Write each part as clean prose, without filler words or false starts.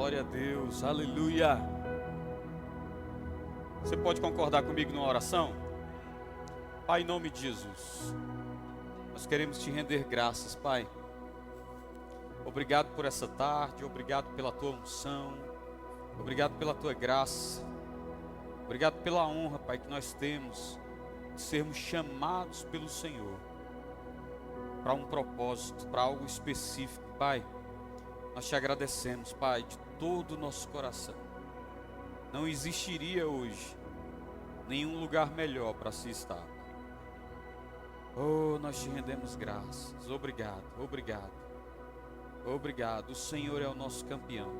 glória a Deus, aleluia. Você pode concordar comigo numa oração? Pai, em nome de Jesus, nós queremos te render graças, Pai. Obrigado por essa tarde, obrigado pela tua unção, obrigado pela tua graça, obrigado pela honra, Pai, que nós temos de sermos chamados pelo Senhor para um propósito, para algo específico, Pai. Nós te agradecemos, Pai, de todo o nosso coração. Não existiria hoje nenhum lugar melhor para se estar. Oh, nós te rendemos graças. Obrigado, obrigado, obrigado. O Senhor é o nosso campeão.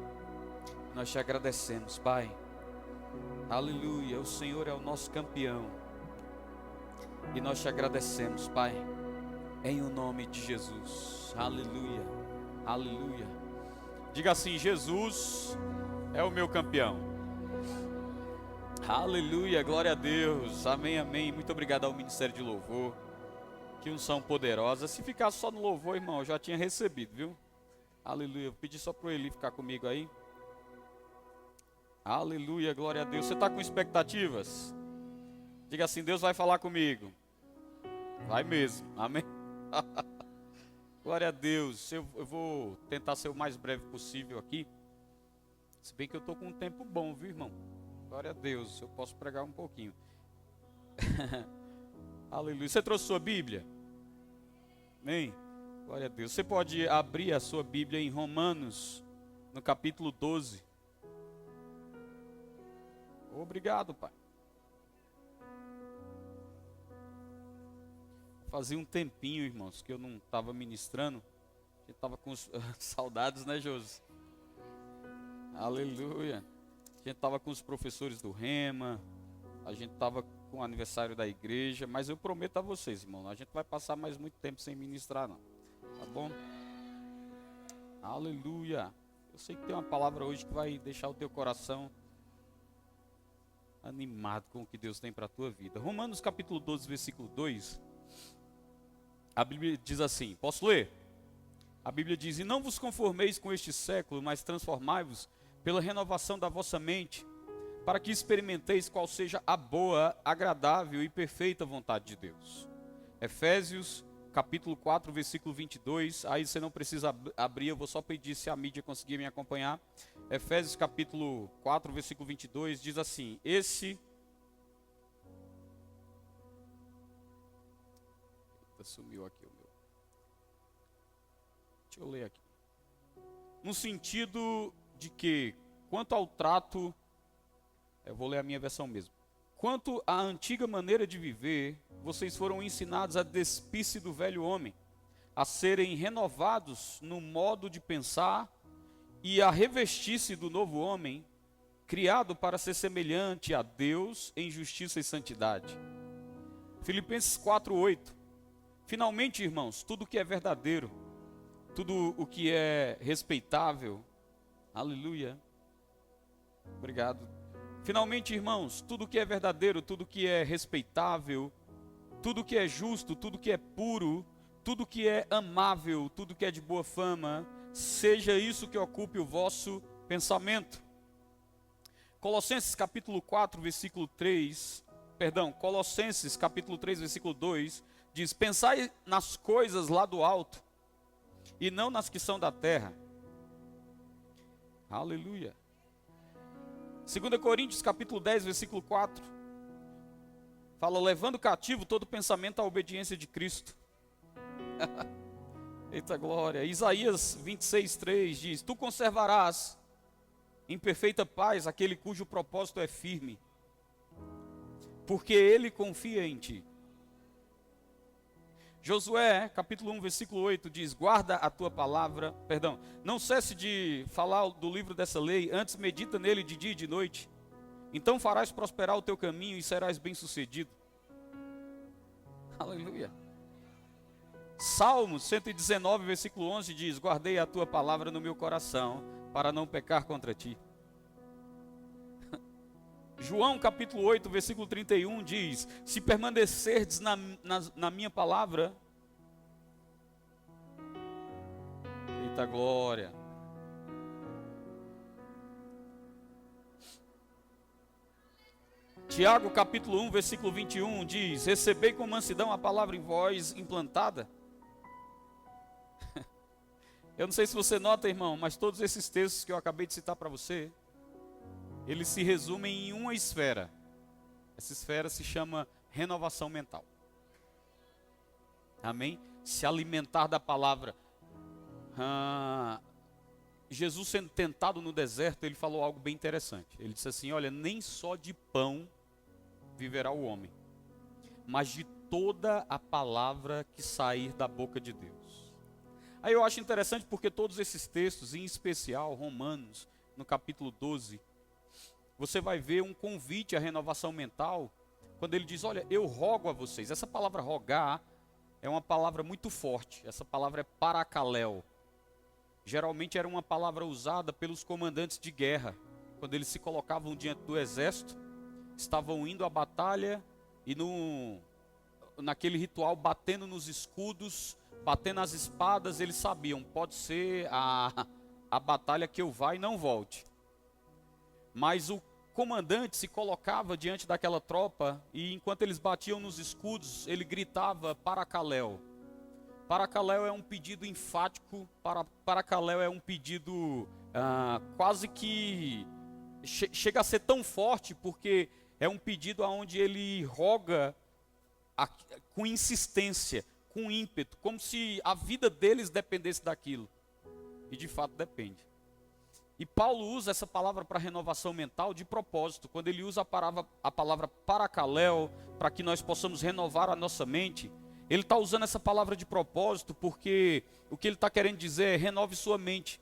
Nós te agradecemos, Pai. Aleluia, o Senhor é o nosso campeão. E nós te agradecemos, Pai, em o nome de Jesus. Aleluia, aleluia. Diga assim: Jesus é o meu campeão. Aleluia, glória a Deus. Amém, amém. Muito obrigado ao Ministério de Louvor. Que unção poderosa. Se ficar só no louvor, irmão, eu já tinha recebido, viu? Aleluia. Eu pedi só para ele ficar comigo aí. Aleluia, glória a Deus. Você está com expectativas? Diga assim: Deus vai falar comigo. Vai mesmo, amém. Glória a Deus. Eu vou tentar ser o mais breve possível aqui. Se bem que eu estou com um tempo bom, viu, irmão? Glória a Deus, eu posso pregar um pouquinho. Aleluia. Você trouxe sua Bíblia? Amém? Glória a Deus. Você pode abrir a sua Bíblia em Romanos, no capítulo 12. Obrigado, Pai. Fazia um tempinho, irmãos, que eu não estava ministrando. A gente estava com saudades, né, Josi? Aleluia. A gente estava com os professores do Rema. A gente estava com o aniversário da igreja. Mas eu prometo a vocês, irmão, a gente vai passar mais muito tempo sem ministrar, não. Tá bom? Aleluia. Eu sei que tem uma palavra hoje que vai deixar o teu coração animado com o que Deus tem para a tua vida. Romanos capítulo 12, versículo 2. A Bíblia diz assim, posso ler? A Bíblia diz: e não vos conformeis com este século, mas transformai-vos pela renovação da vossa mente, para que experimenteis qual seja a boa, agradável e perfeita vontade de Deus. Efésios capítulo 4, versículo 22, aí você não precisa abrir, eu vou só pedir se a mídia conseguir me acompanhar. Efésios capítulo 4, versículo 22, diz assim: sumiu aqui o meu. Deixa eu ler aqui. No sentido de que, quanto ao trato, eu vou ler a minha versão mesmo. Quanto à antiga maneira de viver, vocês foram ensinados a despir-se do velho homem, a serem renovados no modo de pensar e a revestir-se do novo homem, criado para ser semelhante a Deus em justiça e santidade. Filipenses 4:8. Finalmente, irmãos, tudo o que é verdadeiro, tudo o que é respeitável, aleluia, obrigado. Finalmente, irmãos, tudo o que é verdadeiro, tudo o que é respeitável, tudo o que é justo, tudo o que é puro, tudo o que é amável, tudo o que é de boa fama, seja isso que ocupe o vosso pensamento. Colossenses capítulo 4, versículo 3, Colossenses capítulo 3, versículo 2, diz: pensai nas coisas lá do alto, e não nas que são da terra. Aleluia. 2 Coríntios capítulo 10, versículo 4, fala: levando cativo todo pensamento à obediência de Cristo. Eita glória. Isaías 26, 3 diz: tu conservarás em perfeita paz aquele cujo propósito é firme, porque ele confia em ti. Josué, capítulo 1, versículo 8, diz: guarda a tua palavra, não cesse de falar do livro dessa lei, antes medita nele de dia e de noite, então farás prosperar o teu caminho e serás bem-sucedido. Aleluia. Salmos 119, versículo 11 diz: guardei a tua palavra no meu coração, para não pecar contra ti. João capítulo 8, versículo 31 diz: se permanecerdes na minha palavra, eita glória, Tiago capítulo 1, versículo 21 diz: recebei com mansidão a palavra em vós implantada. Eu não sei se você nota, irmão, mas todos esses textos que eu acabei de citar para você, eles se resumem em uma esfera. Essa esfera se chama renovação mental. Amém? Se alimentar da palavra. Jesus sendo tentado no deserto, ele falou algo bem interessante. Ele disse assim: olha, nem só de pão viverá o homem, mas de toda a palavra que sair da boca de Deus. Aí eu acho interessante porque todos esses textos, em especial Romanos, no capítulo 12, você vai ver um convite à renovação mental, quando ele diz: olha, eu rogo a vocês. Essa palavra rogar é uma palavra muito forte, essa palavra é paracaléu. Geralmente era uma palavra usada pelos comandantes de guerra, quando eles se colocavam diante do exército, estavam indo à batalha e naquele ritual, batendo nos escudos, batendo as espadas, eles sabiam, pode ser a batalha que eu vá e não volte. Mas o comandante se colocava diante daquela tropa e enquanto eles batiam nos escudos, ele gritava paracaléu. Paracaléu é um pedido enfático, paracaléu é um pedido quase que chega a ser tão forte, porque é um pedido onde ele roga com insistência, com ímpeto, como se a vida deles dependesse daquilo. E de fato depende. E Paulo usa essa palavra para renovação mental de propósito. Quando ele usa a palavra paracaléu, para que nós possamos renovar a nossa mente, ele está usando essa palavra de propósito, porque o que ele está querendo dizer é: renove sua mente.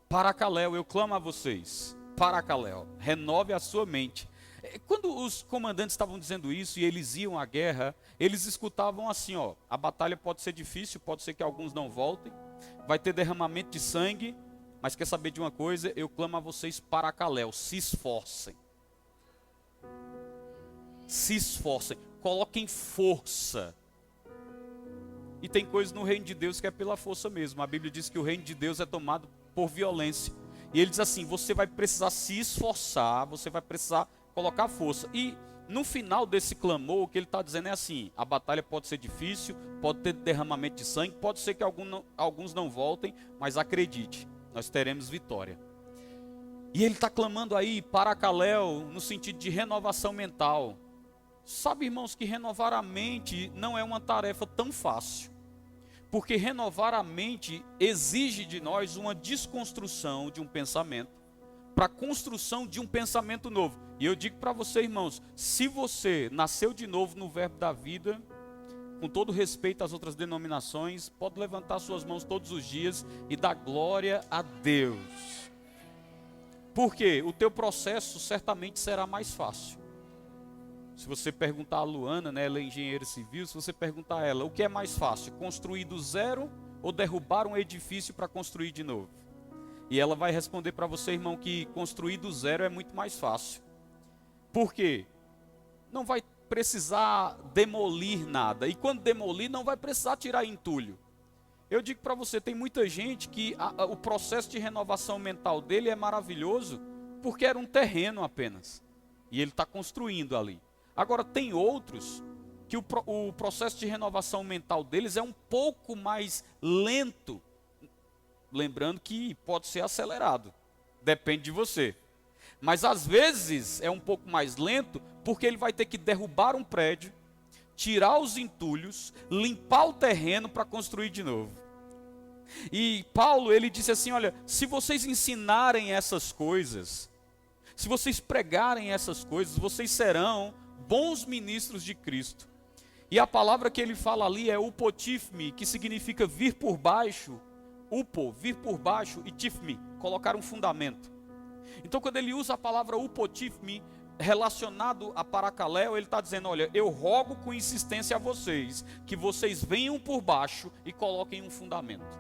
Paracaléu, eu clamo a vocês, paracaléu, renove a sua mente. Quando os comandantes estavam dizendo isso e eles iam à guerra, eles escutavam assim: ó, a batalha pode ser difícil, pode ser que alguns não voltem, vai ter derramamento de sangue, mas quer saber de uma coisa? Eu clamo a vocês, paracaléu, se esforcem. Se esforcem, coloquem força. E tem coisas no reino de Deus que é pela força mesmo. A Bíblia diz que o reino de Deus é tomado por violência. E ele diz assim: você vai precisar se esforçar, você vai precisar colocar força. E no final desse clamor, o que ele está dizendo é assim: a batalha pode ser difícil, pode ter derramamento de sangue, pode ser que alguns não voltem, mas acredite, nós teremos vitória. E ele está clamando aí paracaléu no sentido de renovação mental. Sabe, irmãos, que renovar a mente não é uma tarefa tão fácil, porque renovar a mente exige de nós uma desconstrução de um pensamento para a construção de um pensamento novo. E eu digo para você, irmãos, se você nasceu de novo no verbo da vida, com todo respeito às outras denominações, pode levantar suas mãos todos os dias e dar glória a Deus. Porque o teu processo certamente será mais fácil. Se você perguntar a Luana, né, ela é engenheira civil, se você perguntar a ela, o que é mais fácil, construir do zero ou derrubar um edifício para construir de novo? E ela vai responder para você, irmão, que construir do zero é muito mais fácil. Por quê? Não vai precisar demolir nada. E quando demolir, não vai precisar tirar entulho. Eu digo para você, tem muita gente que o processo de renovação mental dele é maravilhoso, porque era um terreno apenas. E ele está construindo ali. Agora, tem outros que o processo de renovação mental deles é um pouco mais lento. Lembrando que pode ser acelerado. Depende de você. Mas às vezes é um pouco mais lento, porque ele vai ter que derrubar um prédio, tirar os entulhos, limpar o terreno para construir de novo. E Paulo, ele disse assim: olha, se vocês ensinarem essas coisas, se vocês pregarem essas coisas, vocês serão bons ministros de Cristo. E a palavra que ele fala ali é upotifme, que significa vir por baixo. Upo, vir por baixo, e tifme, colocar um fundamento. Então quando ele usa a palavra upotifme, relacionado a paracaléu, ele está dizendo: olha, eu rogo com insistência a vocês, que vocês venham por baixo e coloquem um fundamento.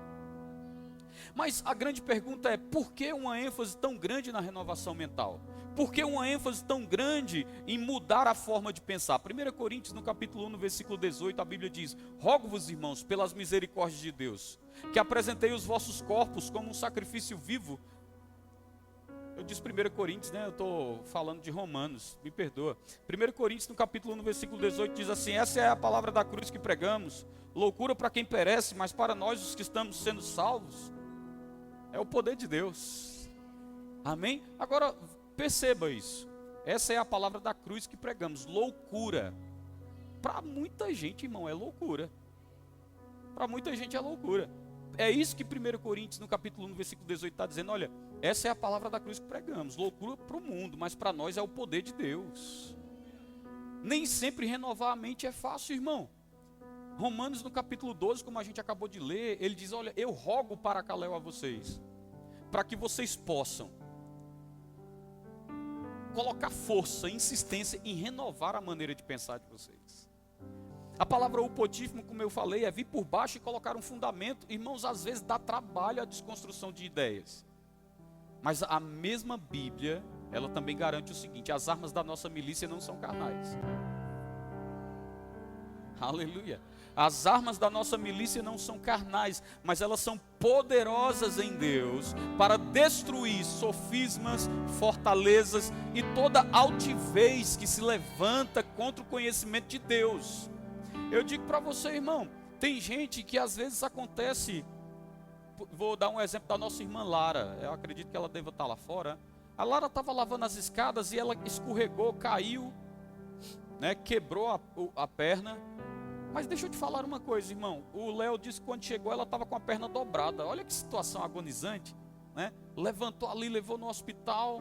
Mas a grande pergunta é: por que uma ênfase tão grande na renovação mental? Por que uma ênfase tão grande em mudar a forma de pensar? 1 Coríntios, no capítulo 1, no versículo 18, a Bíblia diz: rogo-vos, irmãos, pelas misericórdias de Deus, que apresentei os vossos corpos como um sacrifício vivo, Eu disse 1 Coríntios, né? Eu estou falando de Romanos, me perdoa. 1 Coríntios, no capítulo 1, no versículo 18, diz assim: essa é a palavra da cruz que pregamos, loucura para quem perece, mas para nós os que estamos sendo salvos, é o poder de Deus. Amém? Agora, perceba isso. Essa é a palavra da cruz que pregamos, loucura. Para muita gente, irmão, é loucura. Para muita gente é loucura. É isso que 1 Coríntios, no capítulo 1, versículo 18, está dizendo. Olha, essa é a palavra da cruz que pregamos. Loucura para o mundo, mas para nós é o poder de Deus. Nem sempre renovar a mente é fácil, irmão. Romanos, no capítulo 12, como a gente acabou de ler, ele diz: olha, eu rogo para Caléu a vocês, para que vocês possam colocar força, insistência em renovar a maneira de pensar de vocês. A palavra upotífimo, como eu falei, é vir por baixo e colocar um fundamento. Irmãos, às vezes dá trabalho a desconstrução de ideias. Mas a mesma Bíblia, ela também garante o seguinte: as armas da nossa milícia não são carnais. Aleluia. As armas da nossa milícia não são carnais, mas elas são poderosas em Deus para destruir sofismas, fortalezas e toda altivez que se levanta contra o conhecimento de Deus. Eu digo para você, irmão, tem gente que às vezes acontece. Vou dar um exemplo da nossa irmã Lara. Eu acredito que ela deva estar lá fora. A Lara estava lavando as escadas e ela escorregou, caiu, né, quebrou a perna. Mas deixa eu te falar uma coisa, irmão. O Léo disse que quando chegou ela estava com a perna dobrada. Olha que situação agonizante, né? Levantou ali, levou no hospital.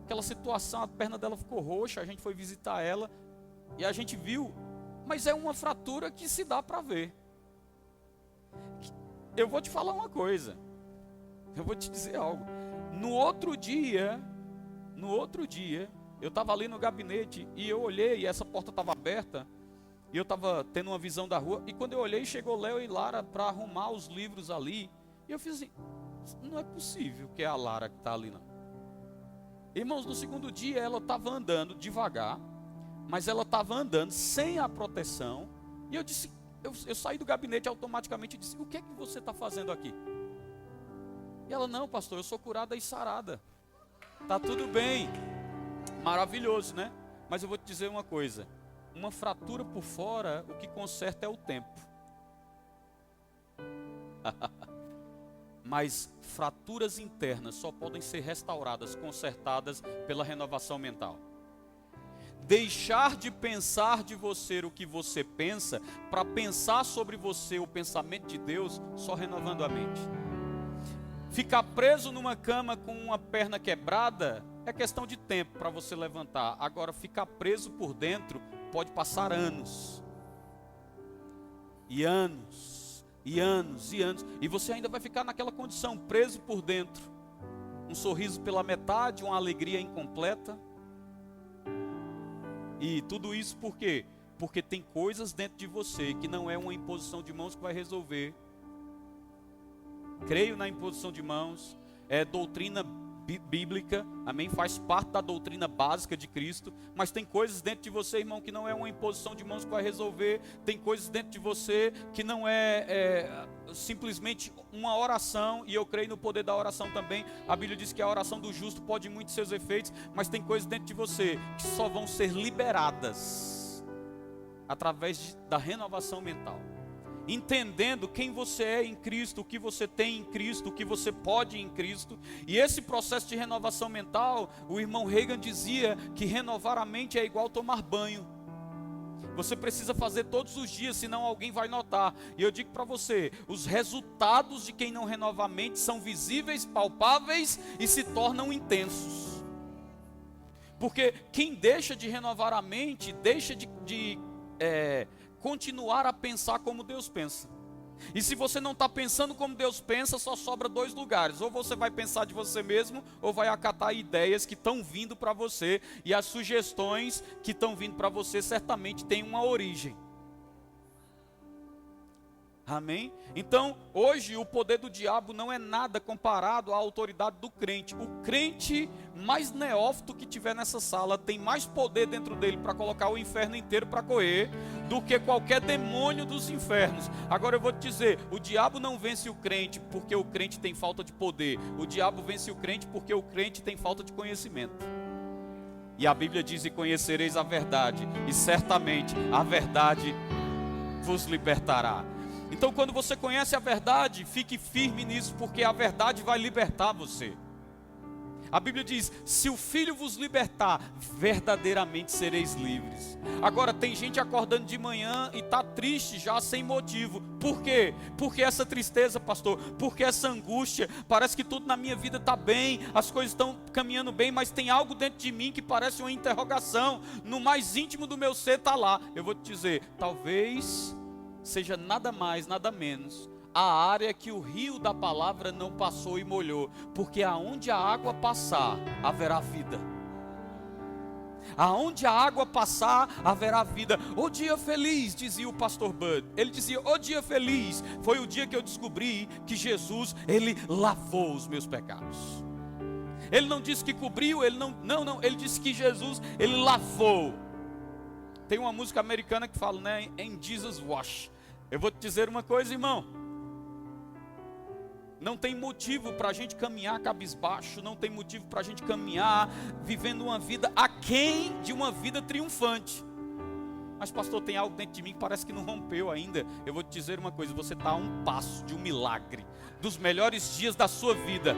Aquela situação, a perna dela ficou roxa. A gente foi visitar ela e a gente viu. Mas é uma fratura que se dá para ver. Eu vou te falar uma coisa. Eu vou te dizer algo. No outro dia, eu estava ali no gabinete e eu olhei e essa porta estava aberta. E eu estava tendo uma visão da rua. E quando eu olhei, chegou Léo e Lara para arrumar os livros ali. E eu fiz assim: não é possível que é a Lara que está ali, não. Irmãos, no segundo dia ela estava andando devagar, mas ela estava andando sem a proteção. E eu disse, eu saí do gabinete automaticamente e disse: o que é que você está fazendo aqui? E ela: não, pastor, eu sou curada e sarada. Tá tudo bem. Maravilhoso, né? Mas eu vou te dizer uma coisa: uma fratura por fora, o que conserta é o tempo. Mas fraturas internas só podem ser restauradas, consertadas pela renovação mental. Deixar de pensar de você o que você pensa, para pensar sobre você o pensamento de Deus, só renovando a mente. Ficar preso numa cama com uma perna quebrada é questão de tempo para você levantar. Agora, ficar preso por dentro pode passar anos. E anos, e anos, e anos. E você ainda vai ficar naquela condição, preso por dentro. Um sorriso pela metade, uma alegria incompleta. E tudo isso por quê? Porque tem coisas dentro de você que não é uma imposição de mãos que vai resolver. Creio na imposição de mãos, é doutrina bíblica, amém? Faz parte da doutrina básica de Cristo, mas tem coisas dentro de você, irmão, que não é uma imposição de mãos que vai resolver. Tem coisas dentro de você que não é simplesmente uma oração, e eu creio no poder da oração também. A Bíblia diz que a oração do justo pode muito seus efeitos, mas tem coisas dentro de você que só vão ser liberadas através da renovação mental. Entendendo quem você é em Cristo, o que você tem em Cristo, o que você pode em Cristo. E esse processo de renovação mental, o irmão Reagan dizia que renovar a mente é igual tomar banho. Você precisa fazer todos os dias, senão alguém vai notar. E eu digo para você, os resultados de quem não renova a mente são visíveis, palpáveis e se tornam intensos. Porque quem deixa de renovar a mente, deixa de continuar a pensar como Deus pensa. E se você não está pensando como Deus pensa, só sobra dois lugares: ou você vai pensar de você mesmo, ou vai acatar ideias que estão vindo para você. E as sugestões que estão vindo para você certamente têm uma origem. Amém? Então, hoje o poder do diabo não é nada comparado à autoridade do crente. O crente mais neófito que tiver nessa sala tem mais poder dentro dele para colocar o inferno inteiro para correr do que qualquer demônio dos infernos. Agora eu vou te dizer, o diabo não vence o crente porque o crente tem falta de poder. O diabo vence o crente porque o crente tem falta de conhecimento. E a Bíblia diz: e conhecereis a verdade, e certamente a verdade vos libertará. Então, quando você conhece a verdade, fique firme nisso, porque a verdade vai libertar você. A Bíblia diz: se o Filho vos libertar, verdadeiramente sereis livres. Agora, tem gente acordando de manhã e está triste já sem motivo. Por quê? Porque essa tristeza, pastor, porque essa angústia, parece que tudo na minha vida está bem, as coisas estão caminhando bem, mas tem algo dentro de mim que parece uma interrogação, no mais íntimo do meu ser está lá. Eu vou te dizer, talvez seja nada mais, nada menos a área que o rio da palavra não passou e molhou, porque aonde a água passar, haverá vida. Aonde a água passar, haverá vida. O dia feliz, dizia o pastor Bud. Ele dizia: o dia feliz foi o dia que eu descobri que Jesus, ele lavou os meus pecados. Ele não disse que cobriu, ele não, ele disse que Jesus, ele lavou. Tem uma música americana que fala, né, em Jesus Wash. Eu vou te dizer uma coisa, irmão. Não tem motivo para a gente caminhar cabisbaixo, não tem motivo para a gente caminhar vivendo uma vida aquém de uma vida triunfante. Mas pastor, tem algo dentro de mim que parece que não rompeu ainda. Eu vou te dizer uma coisa, você está a um passo de um milagre, dos melhores dias da sua vida.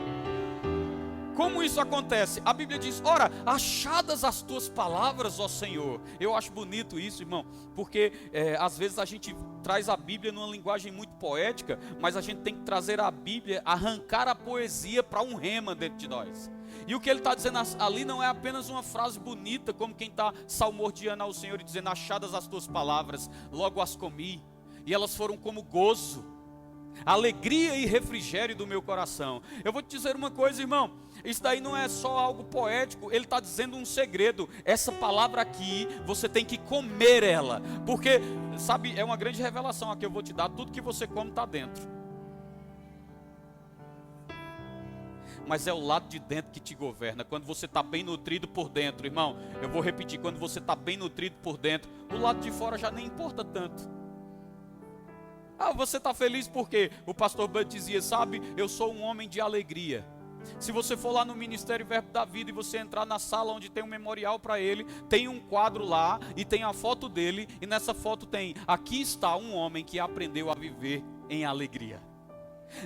Como isso acontece? A Bíblia diz: ora, achadas as tuas palavras, ó Senhor. Eu acho bonito isso, irmão, porque às vezes a gente traz a Bíblia numa linguagem muito poética, mas a gente tem que trazer a Bíblia, arrancar a poesia para um rema dentro de nós. E o que ele está dizendo ali não é apenas uma frase bonita, como quem está salmodiando ao Senhor e dizendo: achadas as tuas palavras, logo as comi, e elas foram como gozo, alegria e refrigério do meu coração. Eu vou te dizer uma coisa, irmão, isso daí não é só algo poético, ele está dizendo um segredo. Essa palavra aqui, você tem que comer ela, porque, sabe, é uma grande revelação aqui eu vou te dar: tudo que você come está dentro, mas é o lado de dentro que te governa. Quando você está bem nutrido por dentro, irmão, eu vou repetir, quando você está bem nutrido por dentro, o lado de fora já nem importa tanto. Ah, você está feliz porque o pastor Bud dizia: sabe, eu sou um homem de alegria. Se você for lá no Ministério Verbo da Vida e você entrar na sala onde tem um memorial para ele, tem um quadro lá e tem a foto dele, e nessa foto tem: aqui está um homem que aprendeu a viver em alegria.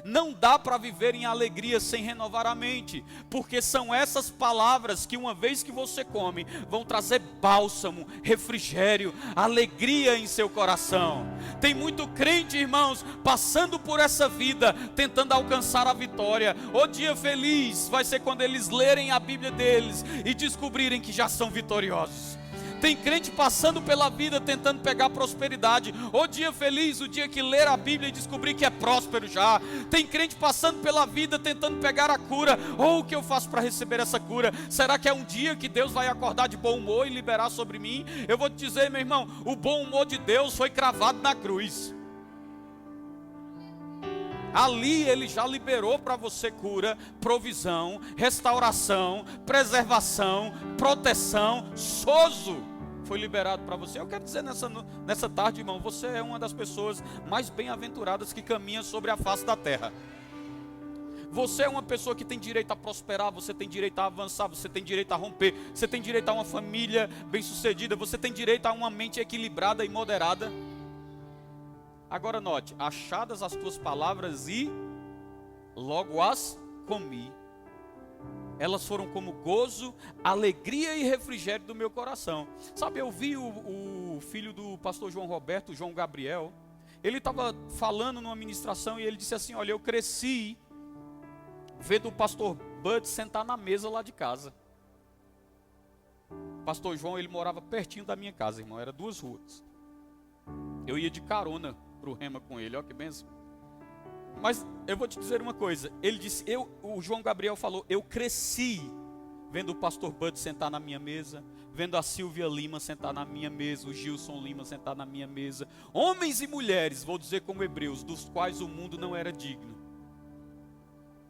Não dá para viver em alegria sem renovar a mente, porque são essas palavras que, uma vez que você come, vão trazer bálsamo, refrigério, alegria em seu coração. Tem muito crente, irmãos, passando por essa vida, tentando alcançar a vitória. O dia feliz vai ser quando eles lerem a Bíblia deles e descobrirem que já são vitoriosos. Tem crente passando pela vida tentando pegar prosperidade. O dia feliz, o dia que ler a Bíblia e descobrir que é próspero já. Tem crente passando pela vida tentando pegar a cura. O que eu faço para receber essa cura? Será que é um dia que Deus vai acordar de bom humor e liberar sobre mim? Eu vou te dizer, meu irmão, o bom humor de Deus foi cravado na cruz. Ali ele já liberou para você cura, provisão, restauração, preservação, proteção, sozo. Foi liberado para você. Eu quero dizer nessa tarde, irmão, você é uma das pessoas mais bem-aventuradas que caminha sobre a face da terra. Você é uma pessoa que tem direito a prosperar, você tem direito a avançar, você tem direito a romper, você tem direito a uma família bem-sucedida, você tem direito a uma mente equilibrada e moderada. Agora note: achadas as tuas palavras e logo as comi. Elas foram como gozo, alegria e refrigério do meu coração. Sabe, eu vi o filho do pastor João Roberto, João Gabriel. Ele estava falando numa ministração e ele disse assim: olha, eu cresci vendo o pastor Bud sentar na mesa lá de casa. O pastor João, ele morava pertinho da minha casa, irmão, era 2 ruas. Eu ia de carona para o rema com ele, olha que bênção. Mas eu vou te dizer uma coisa, ele disse, o João Gabriel falou: eu cresci vendo o pastor Bud sentar na minha mesa, vendo a Silvia Lima sentar na minha mesa, o Gilson Lima sentar na minha mesa, homens e mulheres, vou dizer como hebreus, dos quais o mundo não era digno.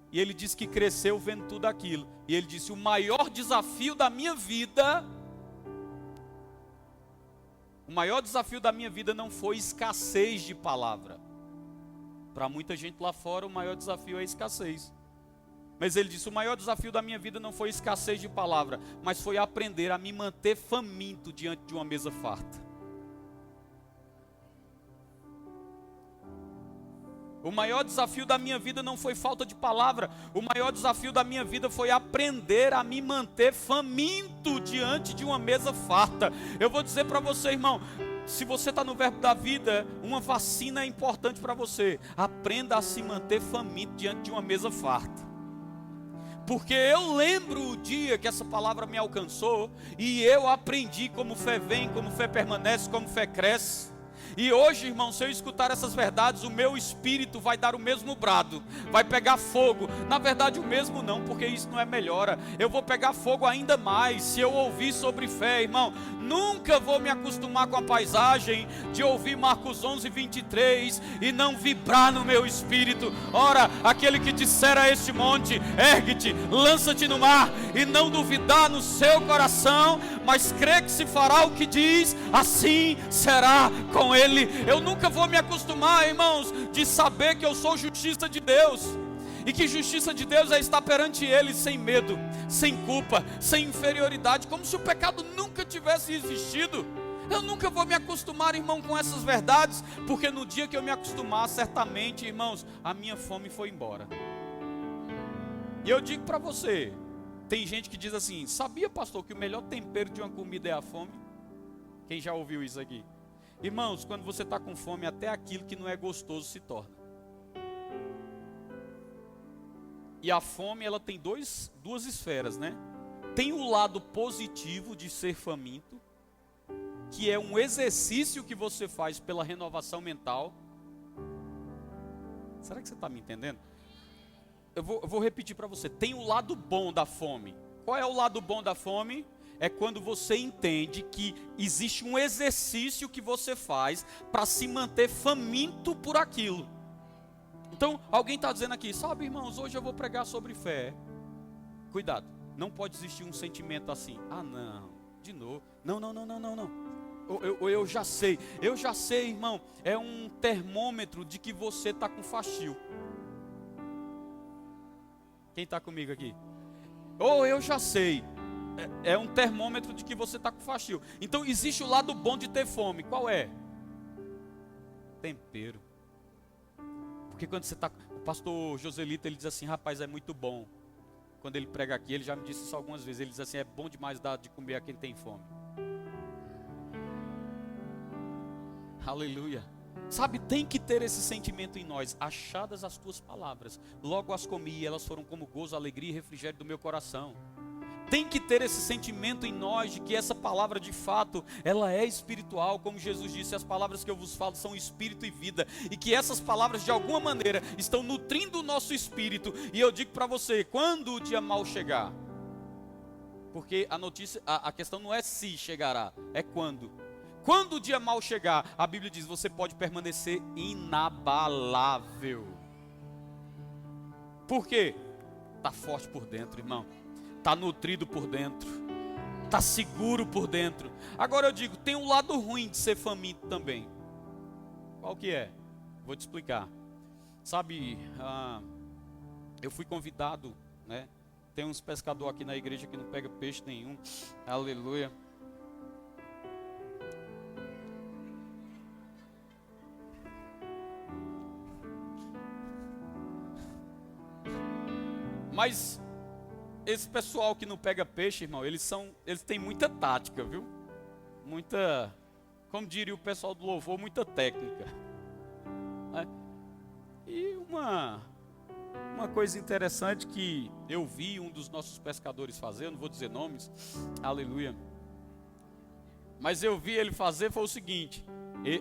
E ele disse que cresceu vendo tudo aquilo. E ele disse: o maior desafio da minha vida, não foi escassez de palavra. Para muita gente lá fora, o maior desafio é a escassez. Mas ele disse: o maior desafio da minha vida não foi escassez de palavra, mas foi aprender a me manter faminto diante de uma mesa farta. O maior desafio da minha vida não foi falta de palavra. O maior desafio da minha vida foi aprender a me manter faminto diante de uma mesa farta. Eu vou dizer para você, irmão, se você está no verbo da vida, uma vacina é importante para você. Aprenda a se manter faminto diante de uma mesa farta. Porque eu lembro o dia que essa palavra me alcançou e eu aprendi como fé vem, como fé permanece, como fé cresce. E hoje, irmão, se eu escutar essas verdades, o meu espírito vai dar o mesmo brado, vai pegar fogo. Na verdade, o mesmo não, porque isso não é melhora. Eu vou pegar fogo ainda mais se eu ouvir sobre fé, irmão. Nunca vou me acostumar com a paisagem de ouvir Marcos 11:23 e não vibrar no meu espírito. Ora, aquele que disser a este monte: ergue-te, lança-te no mar, e não duvidar no seu coração, mas crê que se fará o que diz, assim será com ele. Eu nunca vou me acostumar, irmãos, de saber que eu sou justiça de Deus, e que justiça de Deus é estar perante Ele sem medo, sem culpa, sem inferioridade, como se o pecado nunca tivesse existido. Eu nunca vou me acostumar, irmão, com essas verdades, porque no dia que eu me acostumar, certamente, irmãos, a minha fome foi embora. E eu digo para você, tem gente que diz assim: sabia, pastor, que o melhor tempero de uma comida é a fome? Quem já ouviu isso aqui? Irmãos, quando você está com fome, até aquilo que não é gostoso se torna. E a fome, ela tem duas esferas, né? Tem o lado positivo de ser faminto, que é um exercício que você faz pela renovação mental. Será que você está me entendendo? Eu vou repetir para você. Tem o lado bom da fome. Qual é o lado bom da fome? É quando você entende que existe um exercício que você faz para se manter faminto por aquilo. Então, alguém está dizendo aqui: sabe, irmãos, hoje eu vou pregar sobre fé. Cuidado, não pode existir um sentimento assim: ah, não, de novo. Não. Eu já sei, irmão. É um termômetro de que você está com fastio. Quem está comigo aqui? Eu já sei. É um termômetro de que você está com fastio. Então existe o lado bom de ter fome. Qual é? Tempero. Porque quando você está... O pastor Joselito, ele diz assim: rapaz, é muito bom. Quando ele prega aqui, ele já me disse isso algumas vezes. Ele diz assim: é bom demais dar de comer a quem tem fome. Aleluia. Sabe, tem que ter esse sentimento em nós. Achadas as tuas palavras, logo as comi, e elas foram como gozo, alegria e refrigério do meu coração. Tem que ter esse sentimento em nós de que essa palavra de fato, ela é espiritual, como Jesus disse: as palavras que eu vos falo são espírito e vida, e que essas palavras de alguma maneira estão nutrindo o nosso espírito. E eu digo para você, quando o dia mau chegar, porque a questão não é se chegará, é quando. Quando o dia mau chegar, a Bíblia diz: você pode permanecer inabalável. Por quê? Está forte por dentro, irmão. Está nutrido por dentro, está seguro por dentro. Agora eu digo, tem um lado ruim de ser faminto também. Qual que é? Vou te explicar. Sabe, eu fui convidado, né? Tem uns pescadores aqui na igreja que não pega peixe nenhum. Aleluia. Mas esse pessoal que não pega peixe, irmão, eles têm muita tática, viu? Muita, como diria o pessoal do louvor, muita técnica. Né? E uma coisa interessante que eu vi um dos nossos pescadores fazer, eu não vou dizer nomes, aleluia. Mas eu vi ele fazer foi o seguinte: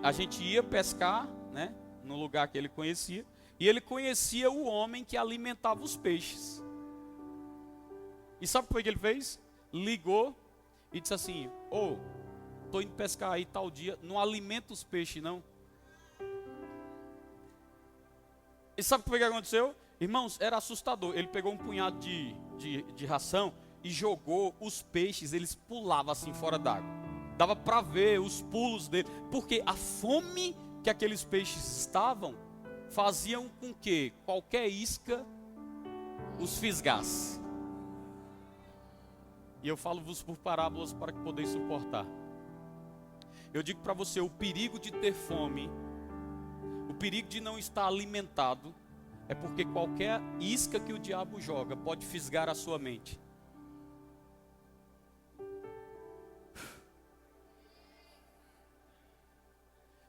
a gente ia pescar, né, no lugar que ele conhecia, e ele conhecia o homem que alimentava os peixes. E sabe o que foi que ele fez? Ligou e disse assim: ô, tô indo pescar aí tal dia, não alimenta os peixes não. E sabe o que foi que aconteceu? Irmãos, era assustador. Ele pegou um punhado de ração e jogou os peixes, eles pulavam assim fora d'água. Dava para ver os pulos dele, porque a fome que aqueles peixes estavam faziam com que qualquer isca os fisgasse. E eu falo-vos por parábolas para que podeis suportar. Eu digo para você, o perigo de ter fome, o perigo de não estar alimentado, é porque qualquer isca que o diabo joga pode fisgar a sua mente.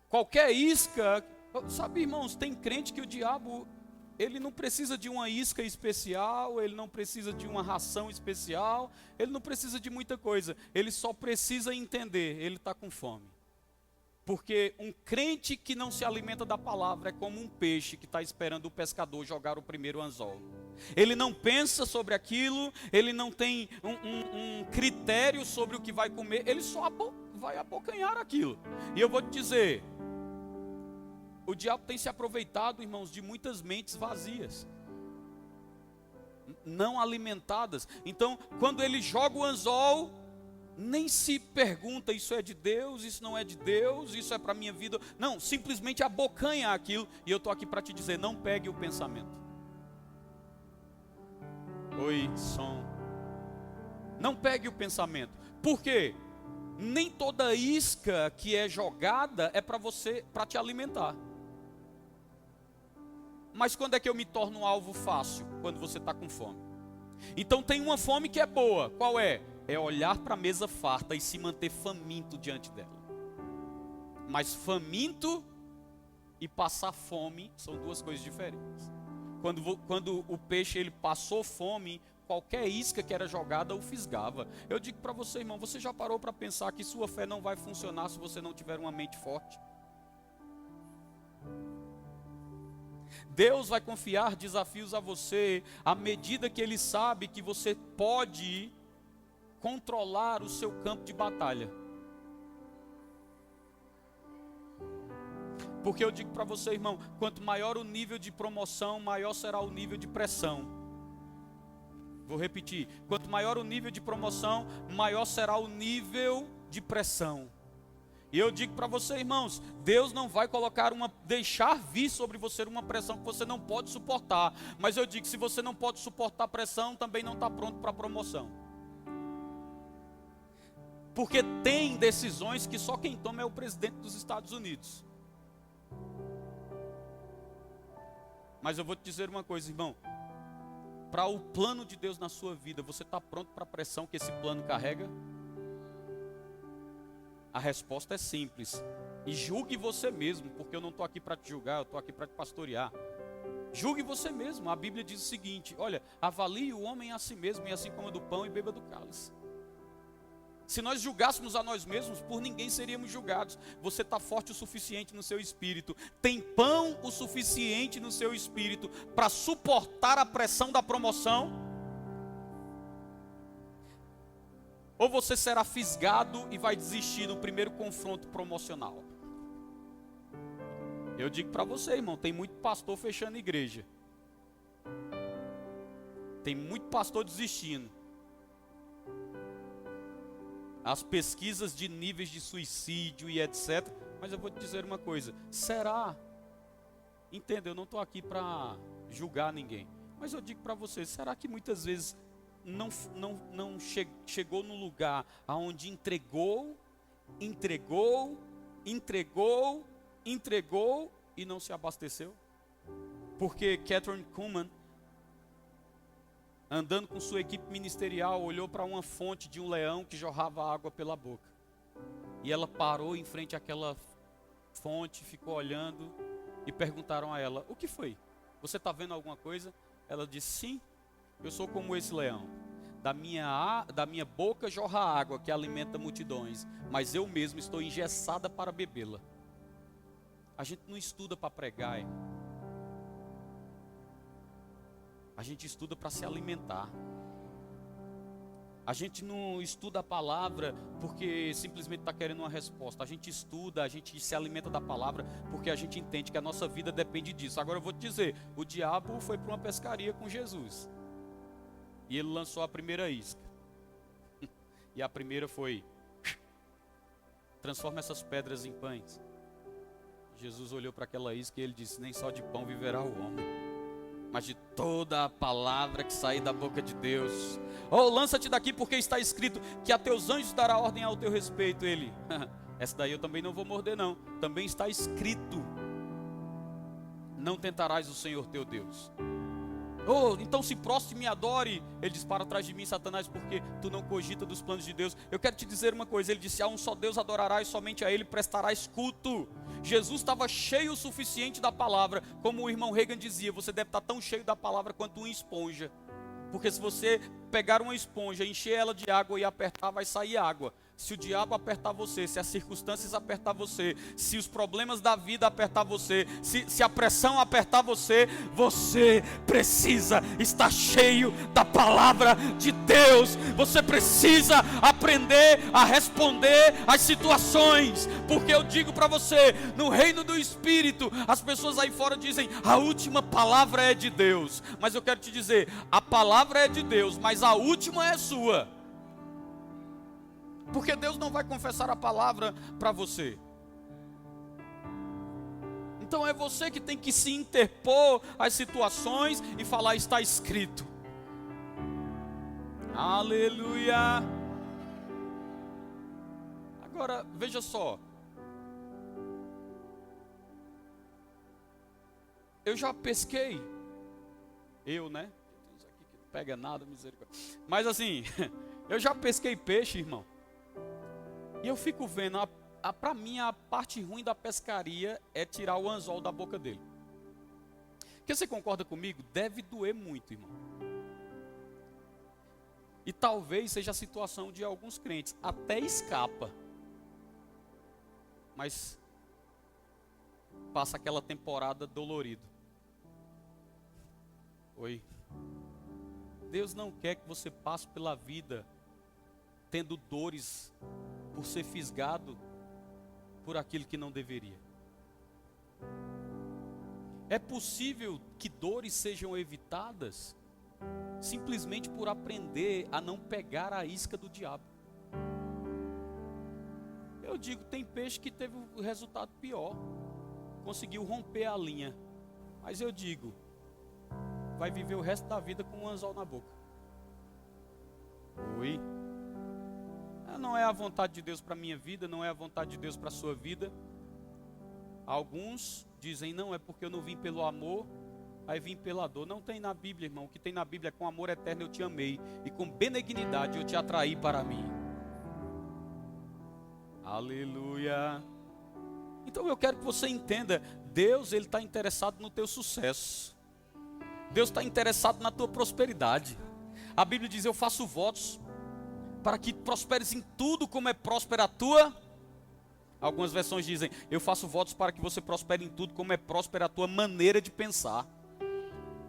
Qualquer isca, sabe, irmãos, tem crente que o diabo, ele não precisa de uma isca especial, ele não precisa de uma ração especial, ele não precisa de muita coisa, ele só precisa entender, ele está com fome. Porque um crente que não se alimenta da palavra é como um peixe que está esperando o pescador jogar o primeiro anzol. Ele não pensa sobre aquilo, ele não tem um critério sobre o que vai comer, ele só vai abocanhar aquilo. E eu vou te dizer, o diabo tem se aproveitado, irmãos, de muitas mentes vazias, não alimentadas. Então, quando ele joga o anzol, nem se pergunta, isso é de Deus, isso não é de Deus, isso é para a minha vida. Não, simplesmente abocanha aquilo. E eu estou aqui para te dizer, não pegue o pensamento. Oi, som. Não pegue o pensamento. Por quê? Nem toda isca que é jogada é para você, para te alimentar. Mas quando é que eu me torno um alvo fácil? Quando você está com fome. Então tem uma fome que é boa. Qual é? É olhar para a mesa farta e se manter faminto diante dela. Mas faminto e passar fome são duas coisas diferentes. Quando o peixe ele passou fome, qualquer isca que era jogada o fisgava. Eu digo para você, irmão, você já parou para pensar que sua fé não vai funcionar se você não tiver uma mente forte? Deus vai confiar desafios a você à medida que Ele sabe que você pode controlar o seu campo de batalha. Porque eu digo para você, irmão, quanto maior o nível de promoção, maior será o nível de pressão. Vou repetir, quanto maior o nível de promoção, maior será o nível de pressão. E eu digo para você, irmãos, Deus não vai deixar vir sobre você uma pressão que você não pode suportar. Mas eu digo, se você não pode suportar pressão, também não está pronto para promoção. Porque tem decisões que só quem toma é o presidente dos Estados Unidos. Mas eu vou te dizer uma coisa, irmão. Para o plano de Deus na sua vida, você está pronto para a pressão que esse plano carrega? A resposta é simples. E julgue você mesmo, porque eu não estou aqui para te julgar, eu estou aqui para te pastorear. Julgue você mesmo. A Bíblia diz o seguinte: olha, avalie o homem a si mesmo, e assim coma do pão e beba do cálice. Se nós julgássemos a nós mesmos, por ninguém seríamos julgados. Você está forte o suficiente no seu espírito, tem pão o suficiente no seu espírito para suportar a pressão da promoção? Ou você será fisgado e vai desistir no primeiro confronto promocional? Eu digo para você, irmão, tem muito pastor fechando igreja, tem muito pastor desistindo. As pesquisas de níveis de suicídio e etc. Mas eu vou te dizer uma coisa, será? Entenda, eu não estou aqui para julgar ninguém, mas eu digo para você, será que muitas vezes não chegou no lugar aonde entregou e não se abasteceu? Porque Kathryn Kuhlman, andando com sua equipe ministerial, olhou para uma fonte de um leão que jorrava água pela boca. E ela parou em frente àquela fonte, ficou olhando e perguntaram a ela: o que foi? Você está vendo alguma coisa? Ela disse: sim, eu sou como esse leão. Da minha boca jorra água que alimenta multidões, mas eu mesmo estou engessada para bebê-la. A gente não estuda para pregar, hein? A gente estuda para se alimentar. A gente não estuda a palavra porque simplesmente está querendo uma resposta. A gente estuda, a gente se alimenta da palavra porque a gente entende que a nossa vida depende disso. Agora eu vou te dizer, o diabo foi para uma pescaria com Jesus. E ele lançou a primeira isca. E a primeira foi: transforma essas pedras em pães. Jesus olhou para aquela isca e ele disse: nem só de pão viverá o homem, mas de toda a palavra que sair da boca de Deus. Oh, lança-te daqui, porque está escrito que a teus anjos dará ordem ao teu respeito. Ele: essa daí eu também não vou morder não. Também está escrito: não tentarás o Senhor teu Deus. Oh, então se prostre e me adore. Ele diz: para trás de mim, Satanás, porque tu não cogita dos planos de Deus. Eu quero te dizer uma coisa. Ele disse: a um só Deus adorarás, somente a Ele prestarás culto. Jesus estava cheio o suficiente da palavra. Como o irmão Reagan dizia, você deve estar tão cheio da palavra quanto uma esponja. Porque se você pegar uma esponja, encher ela de água e apertar, vai sair água. Se o diabo apertar você, se as circunstâncias apertar você, se os problemas da vida apertar você, se a pressão apertar você, você precisa estar cheio da palavra de Deus. Você precisa aprender a responder às situações. Porque eu digo para você, no reino do Espírito, as pessoas aí fora dizem: a última palavra é de Deus. Mas eu quero te dizer, a palavra é de Deus, mas a última é sua. Porque Deus não vai confessar a palavra para você. Então é você que tem que se interpor às situações e falar: está escrito. Aleluia. Agora, veja só. Eu já pesquei. Eu, né? Tem uns aqui que não pega nada, misericórdia. Mas assim, eu já pesquei peixe, irmão. E eu fico vendo, para mim a parte ruim da pescaria é tirar o anzol da boca dele. Porque você concorda comigo? Deve doer muito, irmão. E talvez seja a situação de alguns crentes. Até escapa. Mas passa aquela temporada dolorido. Oi. Deus não quer que você passe pela vida tendo dores por ser fisgado por aquilo que não deveria. É possível que dores sejam evitadas simplesmente por aprender a não pegar a isca do diabo. Eu digo, tem peixe que teve um resultado pior, conseguiu romper a linha, mas eu digo, vai viver o resto da vida com um anzol na boca. Oi. Não é a vontade de Deus para a minha vida, não é a vontade de Deus para a sua vida. Alguns dizem: não, é porque eu não vim pelo amor, aí vim pela dor. Não tem na Bíblia, irmão. O que tem na Bíblia é: com amor eterno eu te amei, e com benignidade eu te atraí para mim. Aleluia. Então eu quero que você entenda, Deus, Ele está interessado no teu sucesso. Deus está interessado na tua prosperidade. A Bíblia diz: eu faço votos para que prosperes em tudo como é próspera a tua. Algumas versões dizem: eu faço votos para que você prospere em tudo como é próspera a tua maneira de pensar.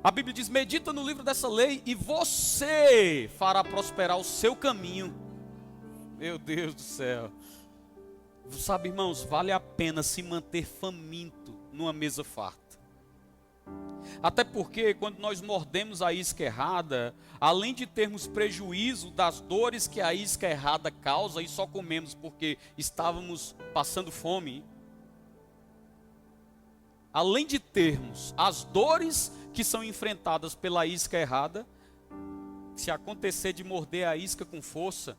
A Bíblia diz: medita no livro dessa lei e você fará prosperar o seu caminho. Meu Deus do céu. Sabe, irmãos, vale a pena se manter faminto numa mesa farta. Até porque quando nós mordemos a isca errada, além de termos prejuízo das dores que a isca errada causa, e só comemos porque estávamos passando fome, além de termos as dores que são enfrentadas pela isca errada, se acontecer de morder a isca com força,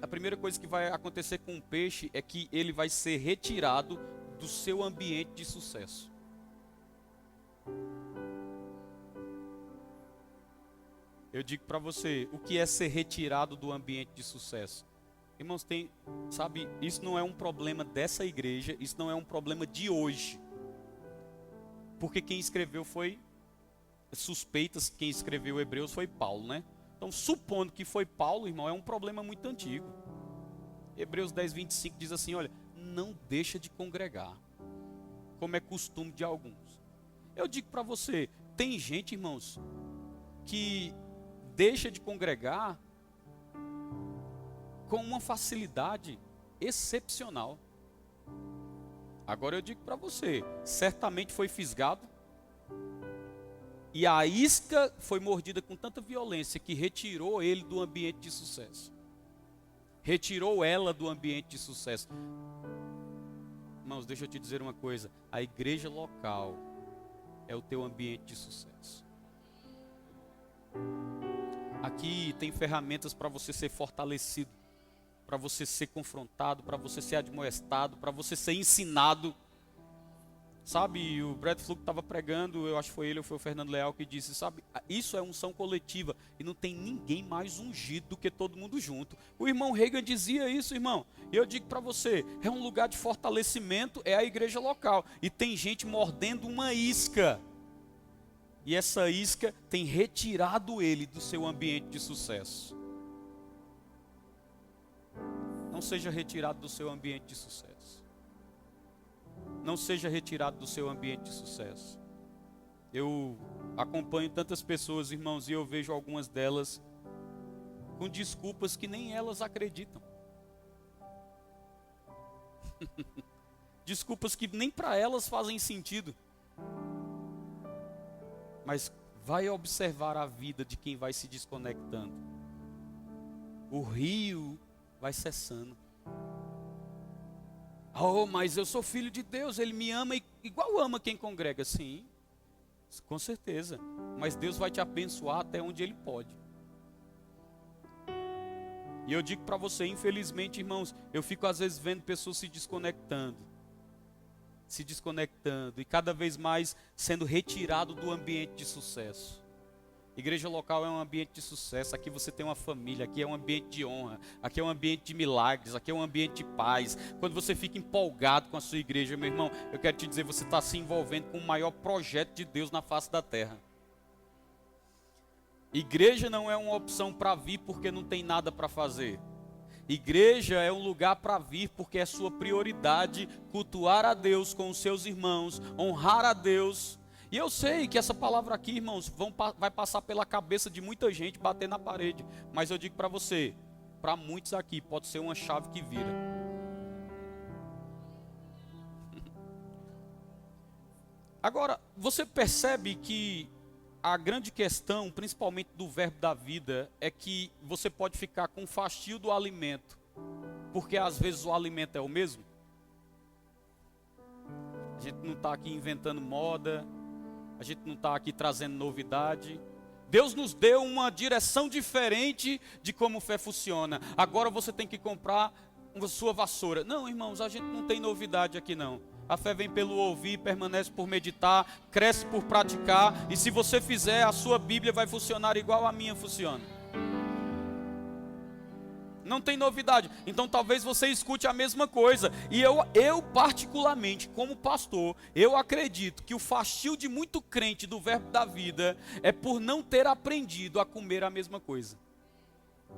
a primeira coisa que vai acontecer com um peixe é que ele vai ser retirado do seu ambiente de sucesso. Eu digo para você, o que é ser retirado do ambiente de sucesso? Irmãos, sabe, isso não é um problema dessa igreja, isso não é um problema de hoje. Porque quem escreveu suspeitas, quem escreveu Hebreus foi Paulo, né? Então, supondo que foi Paulo, irmão, é um problema muito antigo. Hebreus 10, 25 diz assim: olha, não deixa de congregar, como é costume de alguns. Eu digo para você, tem gente, irmãos, que deixa de congregar com uma facilidade excepcional. Agora eu digo para você, certamente foi fisgado, e a isca foi mordida com tanta violência que retirou ele do ambiente de sucesso. Retirou ela do ambiente de sucesso. Irmãos, deixa eu te dizer uma coisa. A igreja local é o teu ambiente de sucesso. Aqui tem ferramentas para você ser fortalecido, para você ser confrontado, para você ser admoestado, para você ser ensinado. Sabe, o Brad Fluke estava pregando, eu acho que foi ele ou foi o Fernando Leal que disse, sabe, isso é unção coletiva e não tem ninguém mais ungido do que todo mundo junto. O irmão Reagan dizia isso, irmão, e eu digo para você, é um lugar de fortalecimento, é a igreja local, e tem gente mordendo uma isca, e essa isca tem retirado ele do seu ambiente de sucesso. Não seja retirado do seu ambiente de sucesso. Não seja retirado do seu ambiente de sucesso. Eu acompanho tantas pessoas, irmãos, e eu vejo algumas delas com desculpas que nem elas acreditam. Desculpas que nem para elas fazem sentido. Mas vai observar a vida de quem vai se desconectando. O rio vai cessando. Oh, mas eu sou filho de Deus, Ele me ama igual ama quem congrega. Sim, com certeza. Mas Deus vai te abençoar até onde Ele pode. E eu digo para você, infelizmente, irmãos, eu fico às vezes vendo pessoas se desconectando, e cada vez mais sendo retirado do ambiente de sucesso. Igreja local é um ambiente de sucesso, aqui você tem uma família, aqui é um ambiente de honra, aqui é um ambiente de milagres, aqui é um ambiente de paz. Quando você fica empolgado com a sua igreja, meu irmão, eu quero te dizer, você está se envolvendo com o maior projeto de Deus na face da terra. Igreja não é uma opção para vir porque não tem nada para fazer. Igreja é um lugar para vir porque é sua prioridade cultuar a Deus com os seus irmãos, honrar a Deus. E eu sei que essa palavra aqui, irmãos, vai passar pela cabeça de muita gente, bater na parede. Mas eu digo para você, para muitos aqui, pode ser uma chave que vira. Agora, você percebe que a grande questão, principalmente do verbo da vida, é que você pode ficar com fastio do alimento, porque às vezes o alimento é o mesmo. A gente não está aqui inventando moda, a gente não está aqui trazendo novidade. Deus nos deu uma direção diferente de como fé funciona. Agora você tem que comprar a sua vassoura. Não, irmãos, a gente não tem novidade aqui não. A fé vem pelo ouvir, permanece por meditar, cresce por praticar. E se você fizer, a sua Bíblia vai funcionar igual a minha funciona. Não tem novidade. Então talvez você escute a mesma coisa. E eu particularmente, como pastor, eu acredito que o fastio de muito crente do verbo da vida é por não ter aprendido a comer a mesma coisa.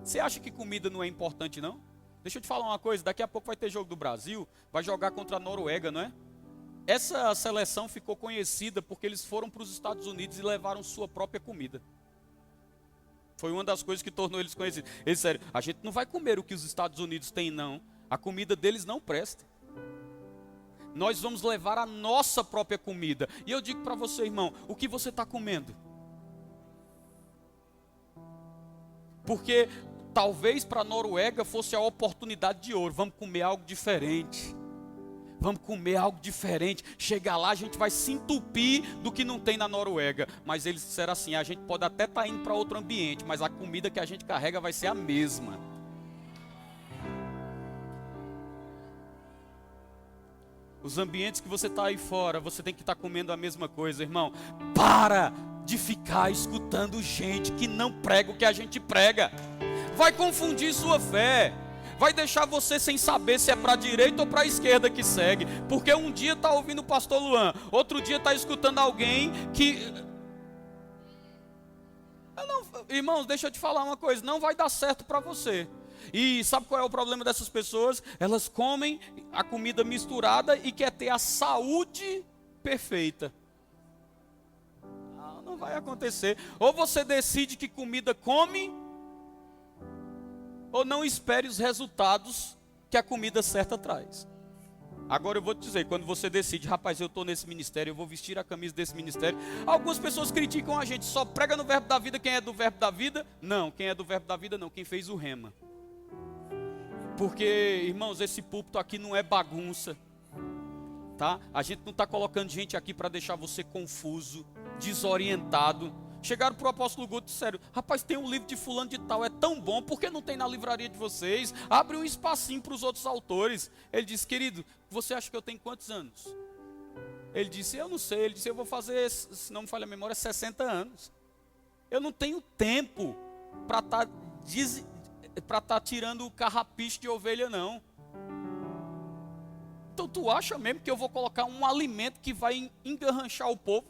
Você acha que comida não é importante, não? Deixa eu te falar uma coisa, daqui a pouco vai ter jogo do Brasil, vai jogar contra a Noruega, não é? Essa seleção ficou conhecida porque eles foram para os Estados Unidos e levaram sua própria comida. Foi uma das coisas que tornou eles conhecidos. Eles disseram, a gente não vai comer o que os Estados Unidos têm não, a comida deles não presta. Nós vamos levar a nossa própria comida. E eu digo para você, irmão, o que você está comendo? Porque talvez para a Noruega fosse a oportunidade de ouro. Vamos comer algo diferente. Vamos comer algo diferente. Chegar lá, a gente vai se entupir do que não tem na Noruega. Mas eles disseram assim, a gente pode até estar indo para outro ambiente, mas a comida que a gente carrega vai ser a mesma. Os ambientes que você está aí fora, você tem que estar comendo a mesma coisa, irmão. Para de ficar escutando gente que não prega o que a gente prega. Vai confundir sua fé. Vai deixar você sem saber se é para a direita ou para a esquerda que segue. Porque um dia está ouvindo o pastor Luan, outro dia está escutando alguém que... Irmãos, deixa eu te falar uma coisa, não vai dar certo para você. E sabe qual é o problema dessas pessoas? Elas comem a comida misturada e quer ter a saúde perfeita. vai acontecer. Ou você decide que comida come, ou não espere os resultados que a comida certa traz. Agora eu vou te dizer, quando você decide, rapaz, eu estou nesse ministério, eu vou vestir a camisa desse ministério. Algumas pessoas criticam a gente, só prega no verbo da vida quem é do verbo da vida. Não, quem é do verbo da vida não, quem fez o rema. Porque, irmãos, esse púlpito aqui não é bagunça, tá? A gente não está colocando gente aqui para deixar você confuso, desorientado. Chegaram para o apóstolo Guto e disseram, rapaz, tem um livro de fulano de tal, é tão bom, por que não tem na livraria de vocês? Abre um espacinho para os outros autores. Ele disse, querido, você acha que eu tenho quantos anos? Ele disse, eu não sei. Ele disse, eu vou fazer, se não me falha a memória, 60 anos. Eu não tenho tempo para estar tirando o carrapicho de ovelha, não. Então tu acha mesmo que eu vou colocar um alimento que vai engarranchar o povo?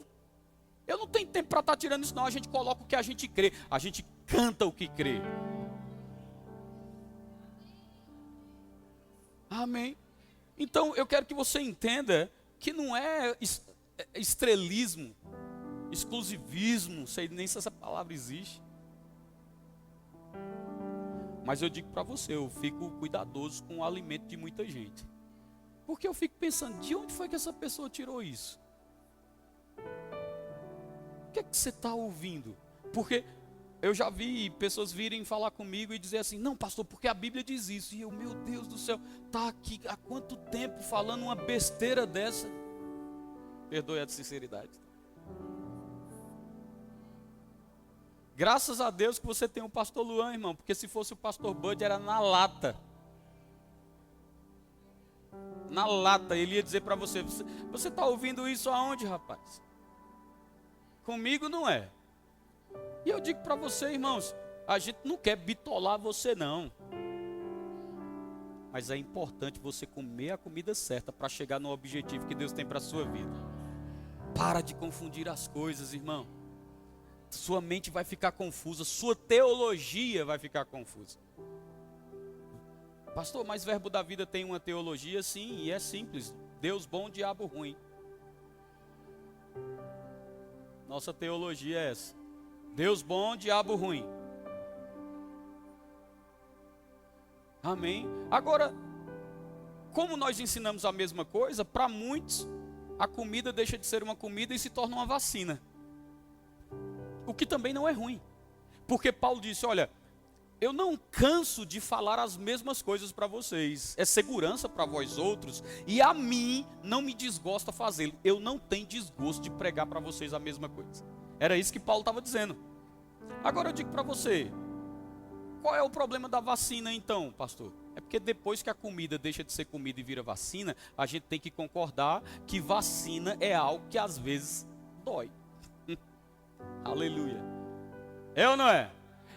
Eu não tenho tempo para estar tirando isso não, a gente coloca o que a gente crê, a gente canta o que crê. Amém? Então eu quero que você entenda que não é estrelismo, exclusivismo, não sei nem se essa palavra existe. Mas eu digo para você, eu fico cuidadoso com o alimento de muita gente. Porque eu fico pensando, de onde foi que essa pessoa tirou isso? O que é que você está ouvindo? Porque eu já vi pessoas virem falar comigo e dizer assim, não pastor, porque a Bíblia diz isso. E eu, meu Deus do céu, está aqui há quanto tempo falando uma besteira dessa? Perdoe a sinceridade. Graças a Deus que você tem o pastor Luan, irmão, porque se fosse o pastor Bud era na lata. Na lata, ele ia dizer para você, você está ouvindo isso aonde, rapaz? Comigo não é. E eu digo para você, irmãos, a gente não quer bitolar você não. Mas é importante você comer a comida certa para chegar no objetivo que Deus tem para a sua vida. Para de confundir as coisas, irmão. Sua mente vai ficar confusa, sua teologia vai ficar confusa. Pastor, mas Verbo da Vida tem uma teologia? Sim, e é simples. Deus bom, diabo ruim. Nossa teologia é essa. Deus bom, diabo ruim. Amém? Agora, como nós ensinamos a mesma coisa, para muitos, a comida deixa de ser uma comida e se torna uma vacina. O que também não é ruim. Porque Paulo disse, olha, eu não canso de falar as mesmas coisas para vocês. É segurança para vós outros. E a mim não me desgosta fazê-lo. Eu não tenho desgosto de pregar para vocês a mesma coisa. Era isso que Paulo estava dizendo. Agora eu digo para você, qual é o problema da vacina então, pastor? É porque depois que a comida deixa de ser comida e vira vacina, a gente tem que concordar que vacina é algo que às vezes dói. Aleluia. É ou não é?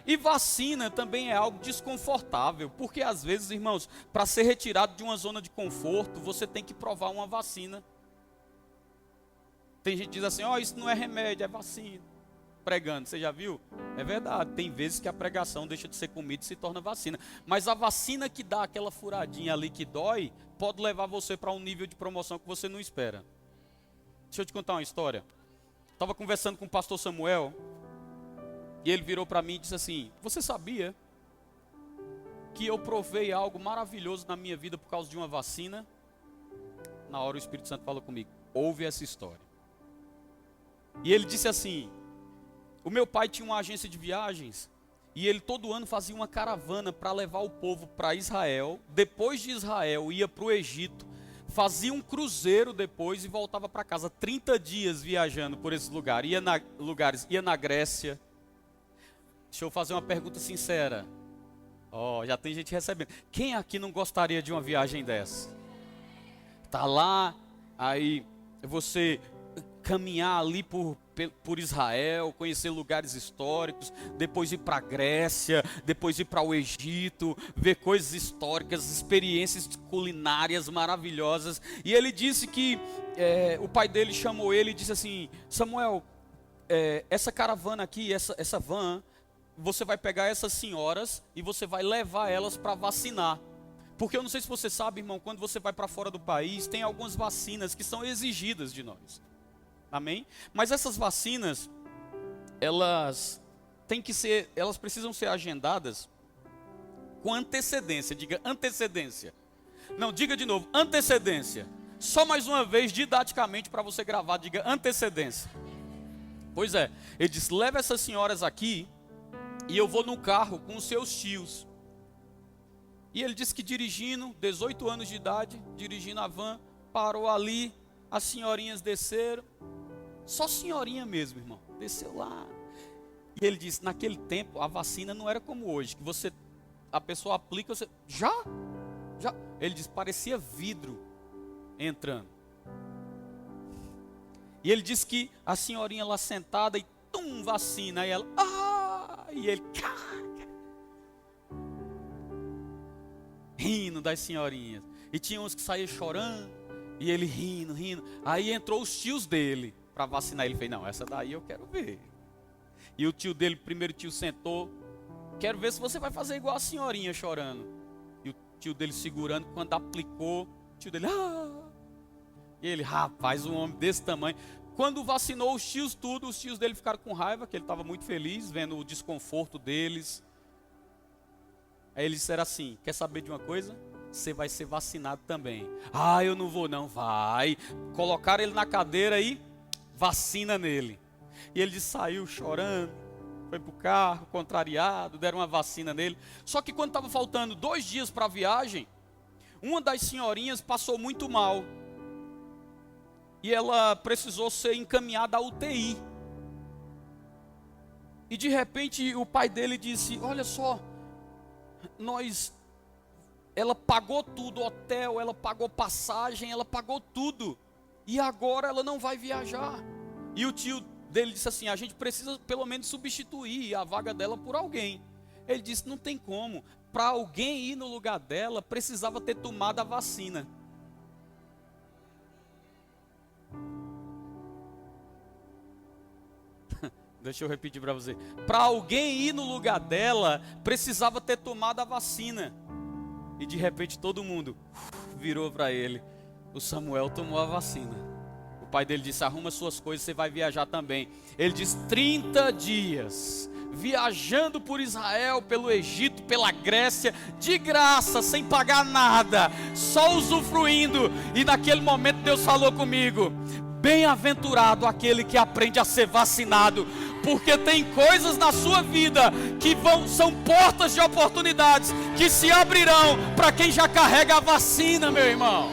E vacina também é algo desconfortável, porque às vezes, irmãos, para ser retirado de uma zona de conforto, você tem que provar uma vacina. Tem gente que diz assim, ó, isso não é remédio, é vacina. Pregando, você já viu? É verdade, tem vezes que a pregação deixa de ser comida e se torna vacina. Mas a vacina que dá aquela furadinha ali que dói, pode levar você para um nível de promoção que você não espera. Deixa eu te contar uma história. Estava conversando com o pastor Samuel, e ele virou para mim e disse assim, você sabia que eu provei algo maravilhoso na minha vida por causa de uma vacina? Na hora o Espírito Santo falou comigo, ouve essa história. E ele disse assim, o meu pai tinha uma agência de viagens, e ele todo ano fazia uma caravana para levar o povo para Israel, depois de Israel ia para o Egito, fazia um cruzeiro depois e voltava para casa, 30 dias viajando por esses lugares, ia na Grécia. Deixa eu fazer uma pergunta sincera. Já tem gente recebendo. Quem aqui não gostaria de uma viagem dessa? Tá lá, aí você caminhar ali por Israel, conhecer lugares históricos, depois ir para a Grécia, depois ir para o Egito, ver coisas históricas, experiências culinárias maravilhosas. E ele disse que o pai dele chamou ele e disse assim, Samuel, essa caravana aqui, essa van, você vai pegar essas senhoras e você vai levar elas para vacinar. Porque eu não sei se você sabe, irmão, quando você vai para fora do país, tem algumas vacinas que são exigidas de nós. Amém? Mas essas vacinas, elas precisam ser agendadas com antecedência. Diga antecedência. Não, diga de novo, antecedência. Só mais uma vez, didaticamente, para você gravar, diga antecedência. Pois é, ele disse, leva essas senhoras aqui e eu vou no carro com os seus tios. E ele disse que dirigindo, 18 anos de idade, dirigindo a van, parou ali, as senhorinhas desceram. Só senhorinha mesmo, irmão, desceu lá. E ele disse, naquele tempo, a vacina não era como hoje, que a pessoa aplica, você, já? Ele disse, parecia vidro entrando. E ele disse que a senhorinha lá sentada e vacina, aí ela, e ele, rindo das senhorinhas. E tinha uns que saíam chorando, e ele rindo. Aí entrou os tios dele para vacinar. Ele fez, não, essa daí eu quero ver. E o tio dele, primeiro tio sentou, quero ver se você vai fazer igual a senhorinha chorando. E o tio dele segurando, quando aplicou, o tio dele, E ele, rapaz, um homem desse tamanho. Quando vacinou os tios dele ficaram com raiva, que ele estava muito feliz, vendo o desconforto deles. Aí eles disseram assim, quer saber de uma coisa? Você vai ser vacinado também. Eu não vou não, vai. Colocaram ele na cadeira e vacina nele. E ele saiu chorando, foi pro carro, contrariado, deram uma vacina nele. Só que quando estava faltando 2 dias para a viagem, uma das senhorinhas passou muito mal. E ela precisou ser encaminhada à UTI. E de repente o pai dele disse, olha só, ela pagou tudo, hotel, ela pagou passagem, ela pagou tudo. E agora ela não vai viajar. E o tio dele disse assim, a gente precisa pelo menos substituir a vaga dela por alguém. Ele disse, não tem como. Para alguém ir no lugar dela, precisava ter tomado a vacina. Deixa eu repetir para você. Para alguém ir no lugar dela, precisava ter tomado a vacina. E de repente todo mundo virou para ele. O Samuel tomou a vacina. O pai dele disse, arruma suas coisas, você vai viajar também. Ele disse, 30 dias, viajando por Israel, pelo Egito, pela Grécia, de graça, sem pagar nada, só usufruindo. E naquele momento Deus falou comigo, bem-aventurado aquele que aprende a ser vacinado, porque tem coisas na sua vida que são portas de oportunidades que se abrirão para quem já carrega a vacina, meu irmão.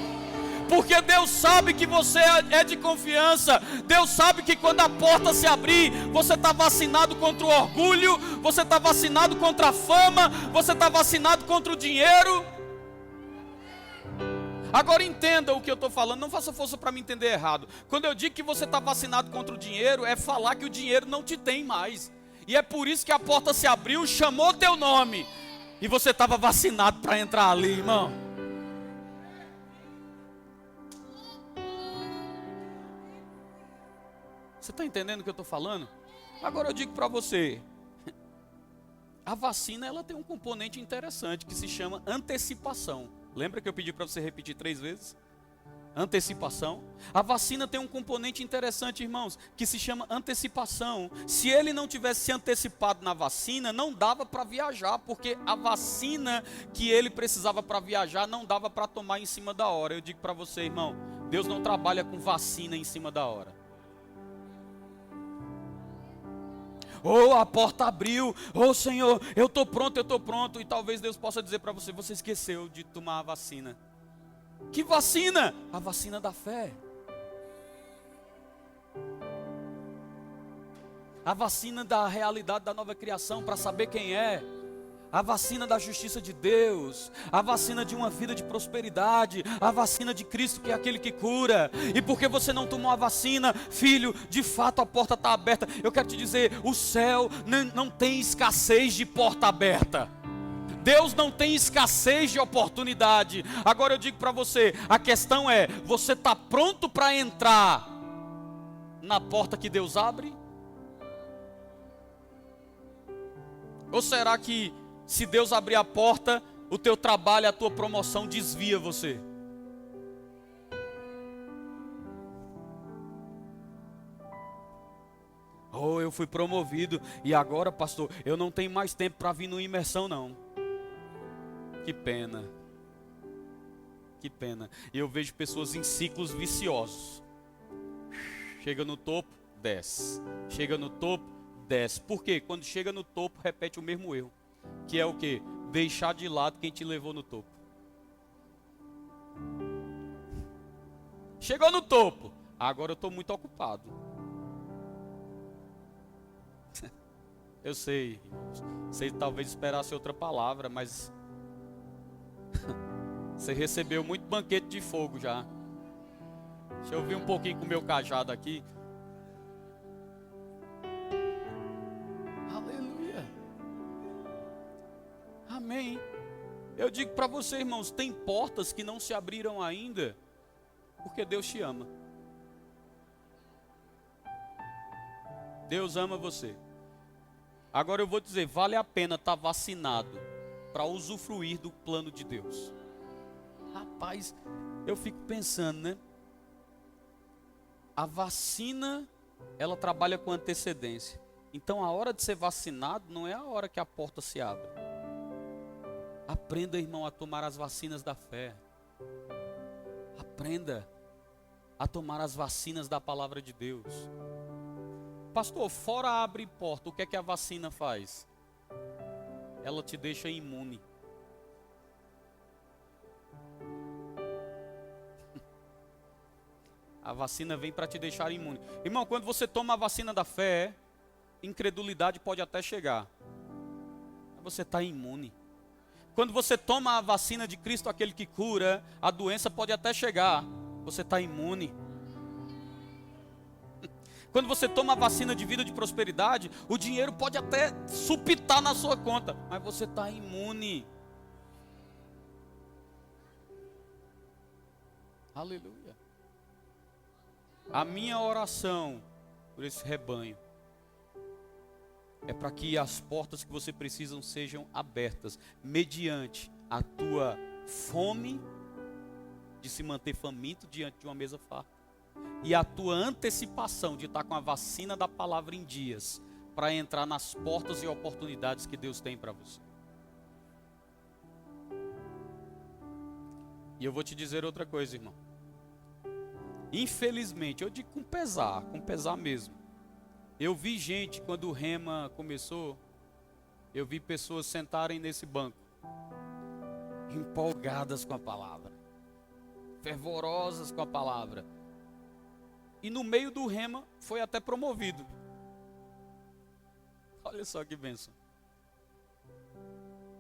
Porque Deus sabe que você é de confiança. Deus sabe que quando a porta se abrir, você está vacinado contra o orgulho, você está vacinado contra a fama, você está vacinado contra o dinheiro. Agora entenda o que eu estou falando, não faça força para me entender errado. Quando eu digo que você está vacinado contra o dinheiro, é falar que o dinheiro não te tem mais. E é por isso que a porta se abriu, chamou teu nome, e você estava vacinado para entrar ali, irmão. Você está entendendo o que eu estou falando? Agora eu digo para você, a vacina ela tem um componente interessante que se chama antecipação. Lembra que eu pedi para você repetir 3 vezes? Antecipação. A vacina tem um componente interessante, irmãos, que se chama antecipação. Se ele não tivesse se antecipado na vacina, não dava para viajar, porque a vacina que ele precisava para viajar não dava para tomar em cima da hora. Eu digo para você, irmão, Deus não trabalha com vacina em cima da hora. A porta abriu, Senhor, eu estou pronto, e talvez Deus possa dizer para você, você esqueceu de tomar a vacina. Que vacina? A vacina da fé. A vacina da realidade da nova criação, para saber quem é. A vacina da justiça de Deus, a vacina de uma vida de prosperidade, a vacina de Cristo que é aquele que cura. E porque você não tomou a vacina, filho, de fato a porta está aberta. Eu quero te dizer, o céu não tem escassez de porta aberta. Deus não tem escassez de oportunidade. Agora eu digo para você, a questão é, você está pronto para entrar na porta que Deus abre? Ou será que se Deus abrir a porta, o teu trabalho, a tua promoção desvia você? Oh, eu fui promovido e agora, pastor, eu não tenho mais tempo para vir numa imersão, não. Que pena. Que pena. E eu vejo pessoas em ciclos viciosos. Chega no topo, desce. Chega no topo, desce. Por quê? Quando chega no topo, repete o mesmo erro. Que é o quê? Deixar de lado quem te levou no topo. Chegou no topo. Agora eu estou muito ocupado. Eu sei, irmãos. Você talvez esperasse outra palavra, mas você recebeu muito banquete de fogo já. Deixa eu vir um pouquinho com o meu cajado aqui. Aleluia. Amém. Eu digo para você, irmãos, tem portas que não se abriram ainda, porque Deus te ama. Deus ama você. Agora eu vou dizer, vale a pena estar vacinado para usufruir do plano de Deus. Rapaz, eu fico pensando, né? A vacina, ela trabalha com antecedência. Então a hora de ser vacinado não é a hora que a porta se abre. Aprenda, irmão, a tomar as vacinas da fé. Aprenda a tomar as vacinas da palavra de Deus. Pastor, fora abre porta, o que é que a vacina faz? Ela te deixa imune. A vacina vem para te deixar imune. Irmão, quando você toma a vacina da fé, incredulidade pode até chegar. Mas você está imune. Quando você toma a vacina de Cristo, aquele que cura, a doença pode até chegar. Você está imune. Quando você toma a vacina de vida de prosperidade, o dinheiro pode até supitar na sua conta, mas você está imune. Aleluia. A minha oração por esse rebanho é para que as portas que você precisa sejam abertas, mediante a tua fome de se manter faminto diante de uma mesa farta. E a tua antecipação de estar com a vacina da palavra em dias, para entrar nas portas e oportunidades que Deus tem para você. E eu vou te dizer outra coisa, irmão. Infelizmente, eu digo com pesar mesmo. Eu vi gente, quando o Rema começou, eu vi pessoas sentarem nesse banco, empolgadas com a palavra, fervorosas com a palavra. E no meio do Rema foi até promovido. Olha só que bênção.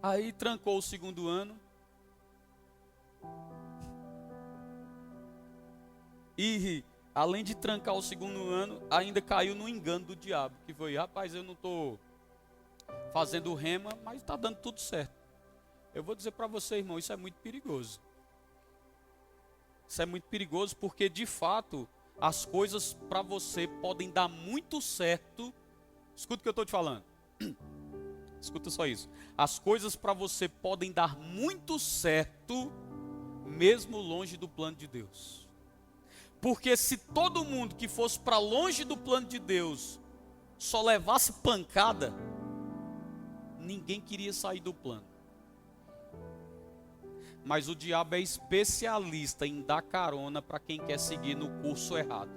Aí trancou o segundo ano. E além de trancar o segundo ano, ainda caiu no engano do diabo. Que foi, rapaz, eu não estou fazendo o Rema, mas está dando tudo certo. Eu vou dizer para você, irmão, isso é muito perigoso. Isso é muito perigoso porque, de fato, as coisas para você podem dar muito certo. Escuta o que eu estou te falando. Escuta só isso. As coisas para você podem dar muito certo, mesmo longe do plano de Deus. Porque se todo mundo que fosse para longe do plano de Deus só levasse pancada, ninguém queria sair do plano. Mas o diabo é especialista em dar carona para quem quer seguir no curso errado.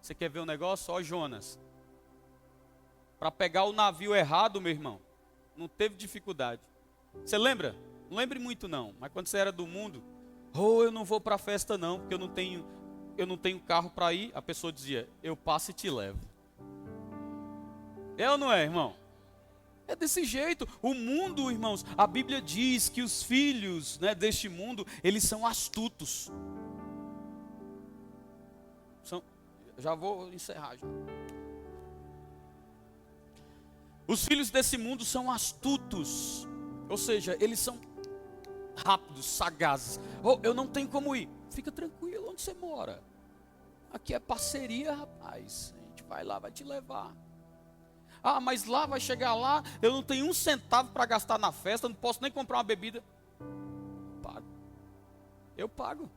Você quer ver um negócio? Ó, Jonas. Para pegar o navio errado, meu irmão, não teve dificuldade. Você lembra? Não lembre muito não, mas quando você era do mundo, eu não vou para a festa não, porque eu não tenho carro para ir. A pessoa dizia, eu passo e te levo. É ou não é, irmão? É desse jeito. O mundo, irmãos, a Bíblia diz que os filhos, né, deste mundo, eles são astutos. Já vou encerrar já. Os filhos desse mundo são astutos. Ou seja, eles são rápidos, sagazes. Eu não tenho como ir. Fica tranquilo, onde você mora? Aqui é parceria, rapaz. A gente vai lá, vai te levar. Ah, mas lá, vai chegar lá, eu não tenho um centavo para gastar na festa, não posso nem comprar uma bebida. Pago. Eu pago.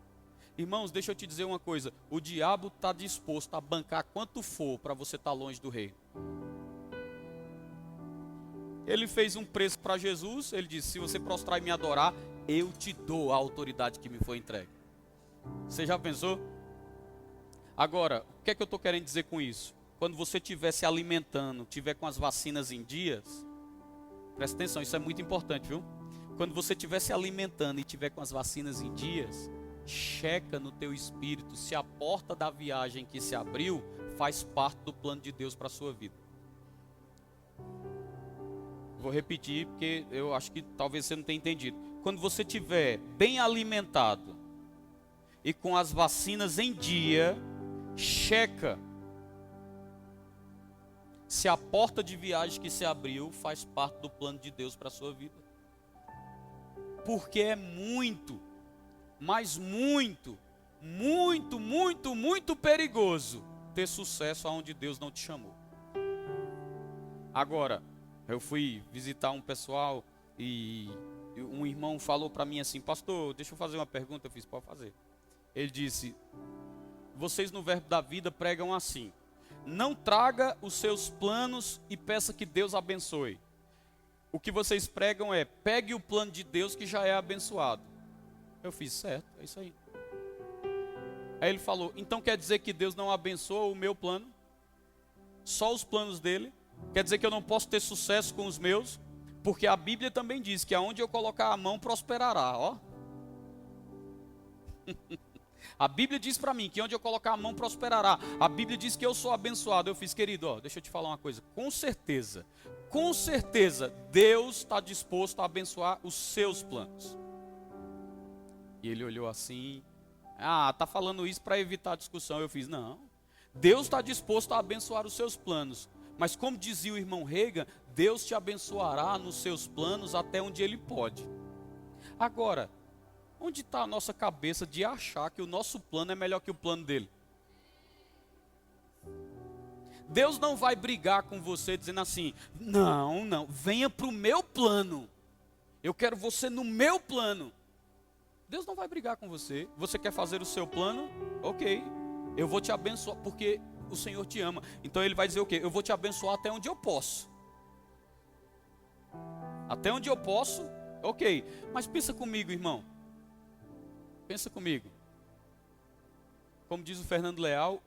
Irmãos, deixa eu te dizer uma coisa. O diabo está disposto a bancar quanto for para você estar longe do reino. Ele fez um preço para Jesus. Ele disse, se você prostrar e me adorar, eu te dou a autoridade que me foi entregue. Você já pensou? Agora, o que é que eu estou querendo dizer com isso? Quando você estiver se alimentando, estiver com as vacinas em dias, presta atenção, isso é muito importante, viu? Quando você estiver se alimentando e estiver com as vacinas em dias, checa no teu espírito se a porta da viagem que se abriu faz parte do plano de Deus para a sua vida. Vou repetir porque eu acho que talvez você não tenha entendido. Quando você estiver bem alimentado e com as vacinas em dia, checa se a porta de viagem que se abriu faz parte do plano de Deus para a sua vida. Porque é muito, mas muito, muito, muito, muito perigoso ter sucesso aonde Deus não te chamou. Agora, eu fui visitar um pessoal e um irmão falou para mim assim, pastor, deixa eu fazer uma pergunta. Eu fiz, pode fazer. Ele disse, vocês no Verbo da Vida pregam assim, não traga os seus planos e peça que Deus abençoe. O que vocês pregam é, pegue o plano de Deus que já é abençoado. Eu fiz, certo, é isso aí. Aí ele falou, então quer dizer que Deus não abençoa o meu plano? Só os planos dele? Quer dizer que eu não posso ter sucesso com os meus? Porque a Bíblia também diz que aonde eu colocar a mão prosperará, ó. A Bíblia diz para mim que onde eu colocar a mão prosperará. A Bíblia diz que eu sou abençoado. Eu fiz, querido, ó, deixa eu te falar uma coisa. Com certeza, Deus está disposto a abençoar os seus planos. E ele olhou assim, tá falando isso para evitar a discussão. Eu fiz, não, Deus está disposto a abençoar os seus planos. Mas como dizia o irmão Reagan, Deus te abençoará nos seus planos até onde Ele pode. Agora, onde está a nossa cabeça de achar que o nosso plano é melhor que o plano dele? Deus não vai brigar com você dizendo assim, não, venha para o meu plano. Eu quero você no meu plano. Deus não vai brigar com você. Você quer fazer o seu plano? Ok, eu vou te abençoar porque o Senhor te ama. Então Ele vai dizer o quê? Eu vou te abençoar até onde eu posso. Até onde eu posso, ok. Mas pensa comigo, irmão. Pensa comigo. Como diz o Fernando Leal,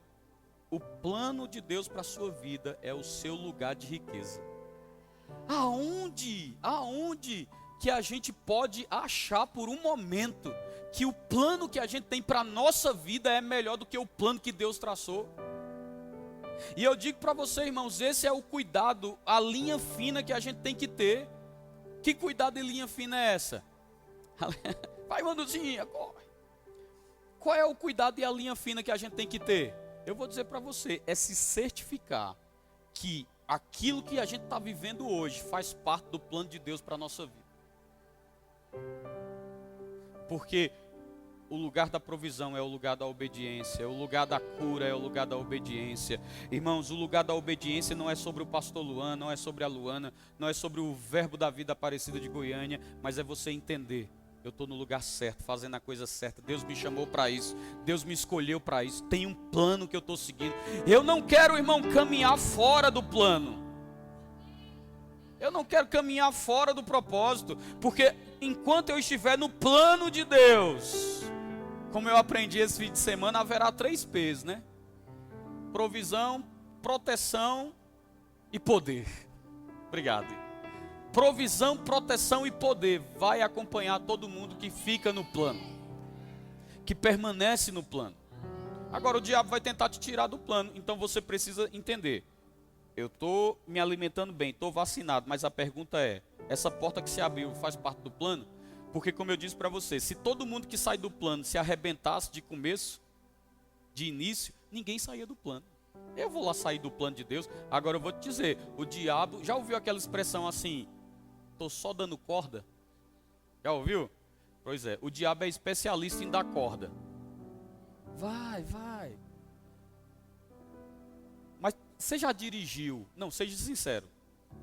o plano de Deus para a sua vida é o seu lugar de riqueza. Aonde que a gente pode achar por um momento que o plano que a gente tem para a nossa vida é melhor do que o plano que Deus traçou? E eu digo para você, irmãos, esse é o cuidado, a linha fina que a gente tem que ter. Que cuidado de linha fina é essa? Vai, Manduzinha, corre. Qual é o cuidado e a linha fina que a gente tem que ter? Eu vou dizer para você, é se certificar que aquilo que a gente está vivendo hoje faz parte do plano de Deus para a nossa vida. Porque o lugar da provisão é o lugar da obediência, o lugar da cura é o lugar da obediência. Irmãos, o lugar da obediência não é sobre o pastor Luan, não é sobre a Luana, não é sobre o Verbo da Vida Aparecida de Goiânia, mas é você entender, eu estou no lugar certo, fazendo a coisa certa. Deus me chamou para isso, Deus me escolheu para isso, tem um plano que eu estou seguindo. Eu não quero, irmão, caminhar fora do plano. Eu não quero caminhar fora do propósito, porque enquanto eu estiver no plano de Deus, como eu aprendi esse fim de semana, haverá 3 P's, né? Provisão, proteção e poder. Obrigado. Provisão, proteção e poder vai acompanhar todo mundo que fica no plano, que permanece no plano. Agora o diabo vai tentar te tirar do plano, então você precisa entender. Eu estou me alimentando bem, estou vacinado, mas a pergunta é, essa porta que se abriu faz parte do plano? Porque como eu disse para você, se todo mundo que sai do plano se arrebentasse de começo, de início, ninguém saía do plano. Eu vou lá sair do plano de Deus. Agora eu vou te dizer, o diabo, já ouviu aquela expressão assim, estou só dando corda? Já ouviu? Pois é, o diabo é especialista em dar corda. Vai. Mas você já dirigiu, não, seja sincero,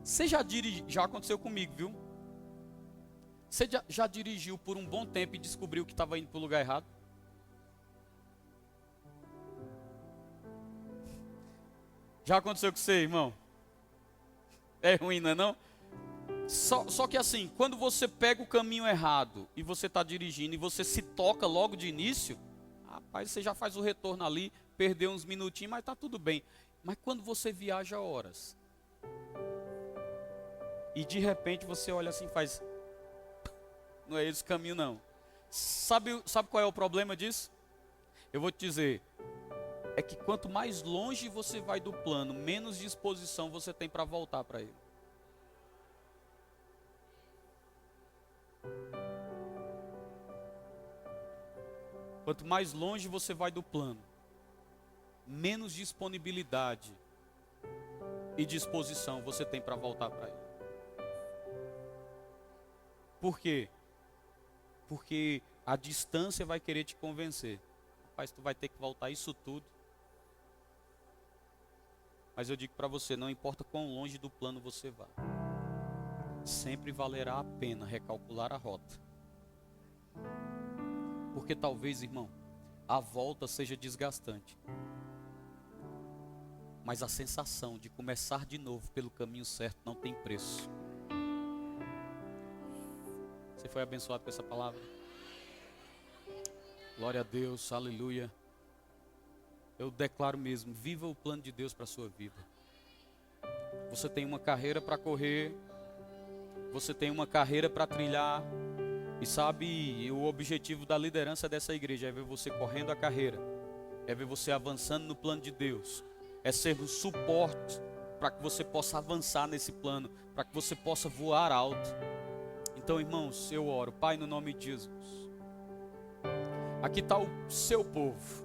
você já aconteceu comigo, viu? Você já dirigiu por um bom tempo e descobriu que estava indo para o lugar errado? Já aconteceu com você, irmão? É ruim, não é não? Só que assim, quando você pega o caminho errado e você está dirigindo e você se toca logo de início, rapaz, você já faz o retorno ali, perdeu uns minutinhos, mas está tudo bem. Mas quando você viaja horas e de repente você olha assim e faz, não é esse caminho não. Sabe qual é o problema disso? Eu vou te dizer, é que quanto mais longe você vai do plano, menos disposição você tem para voltar para ele. Quanto mais longe você vai do plano, menos disponibilidade e disposição você tem para voltar para ele. Por quê? Porque a distância vai querer te convencer. Rapaz, tu vai ter que voltar isso tudo. Mas eu digo para você, não importa quão longe do plano você vá, sempre valerá a pena recalcular a rota. Porque talvez, irmão, a volta seja desgastante, mas a sensação de começar de novo pelo caminho certo não tem preço. Você foi abençoado com essa palavra? Glória a Deus, aleluia. Eu declaro mesmo, viva o plano de Deus para a sua vida. Você tem uma carreira para correr, você tem uma carreira para trilhar, e sabe, o objetivo da liderança dessa igreja é ver você correndo a carreira, é ver você avançando no plano de Deus, é ser um suporte para que você possa avançar nesse plano, para que você possa voar alto. Então, irmãos, eu oro, Pai, no nome de Jesus, aqui está o seu povo,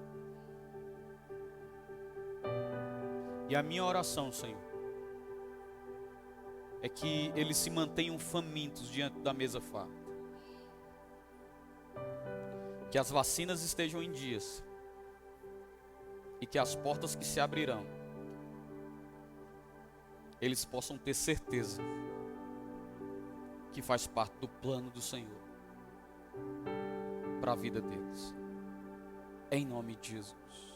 e a minha oração, Senhor, é que eles se mantenham famintos diante da mesa farta. Que as vacinas estejam em dias. E que as portas que se abrirão, eles possam ter certeza que faz parte do plano do Senhor para a vida deles. Em nome de Jesus.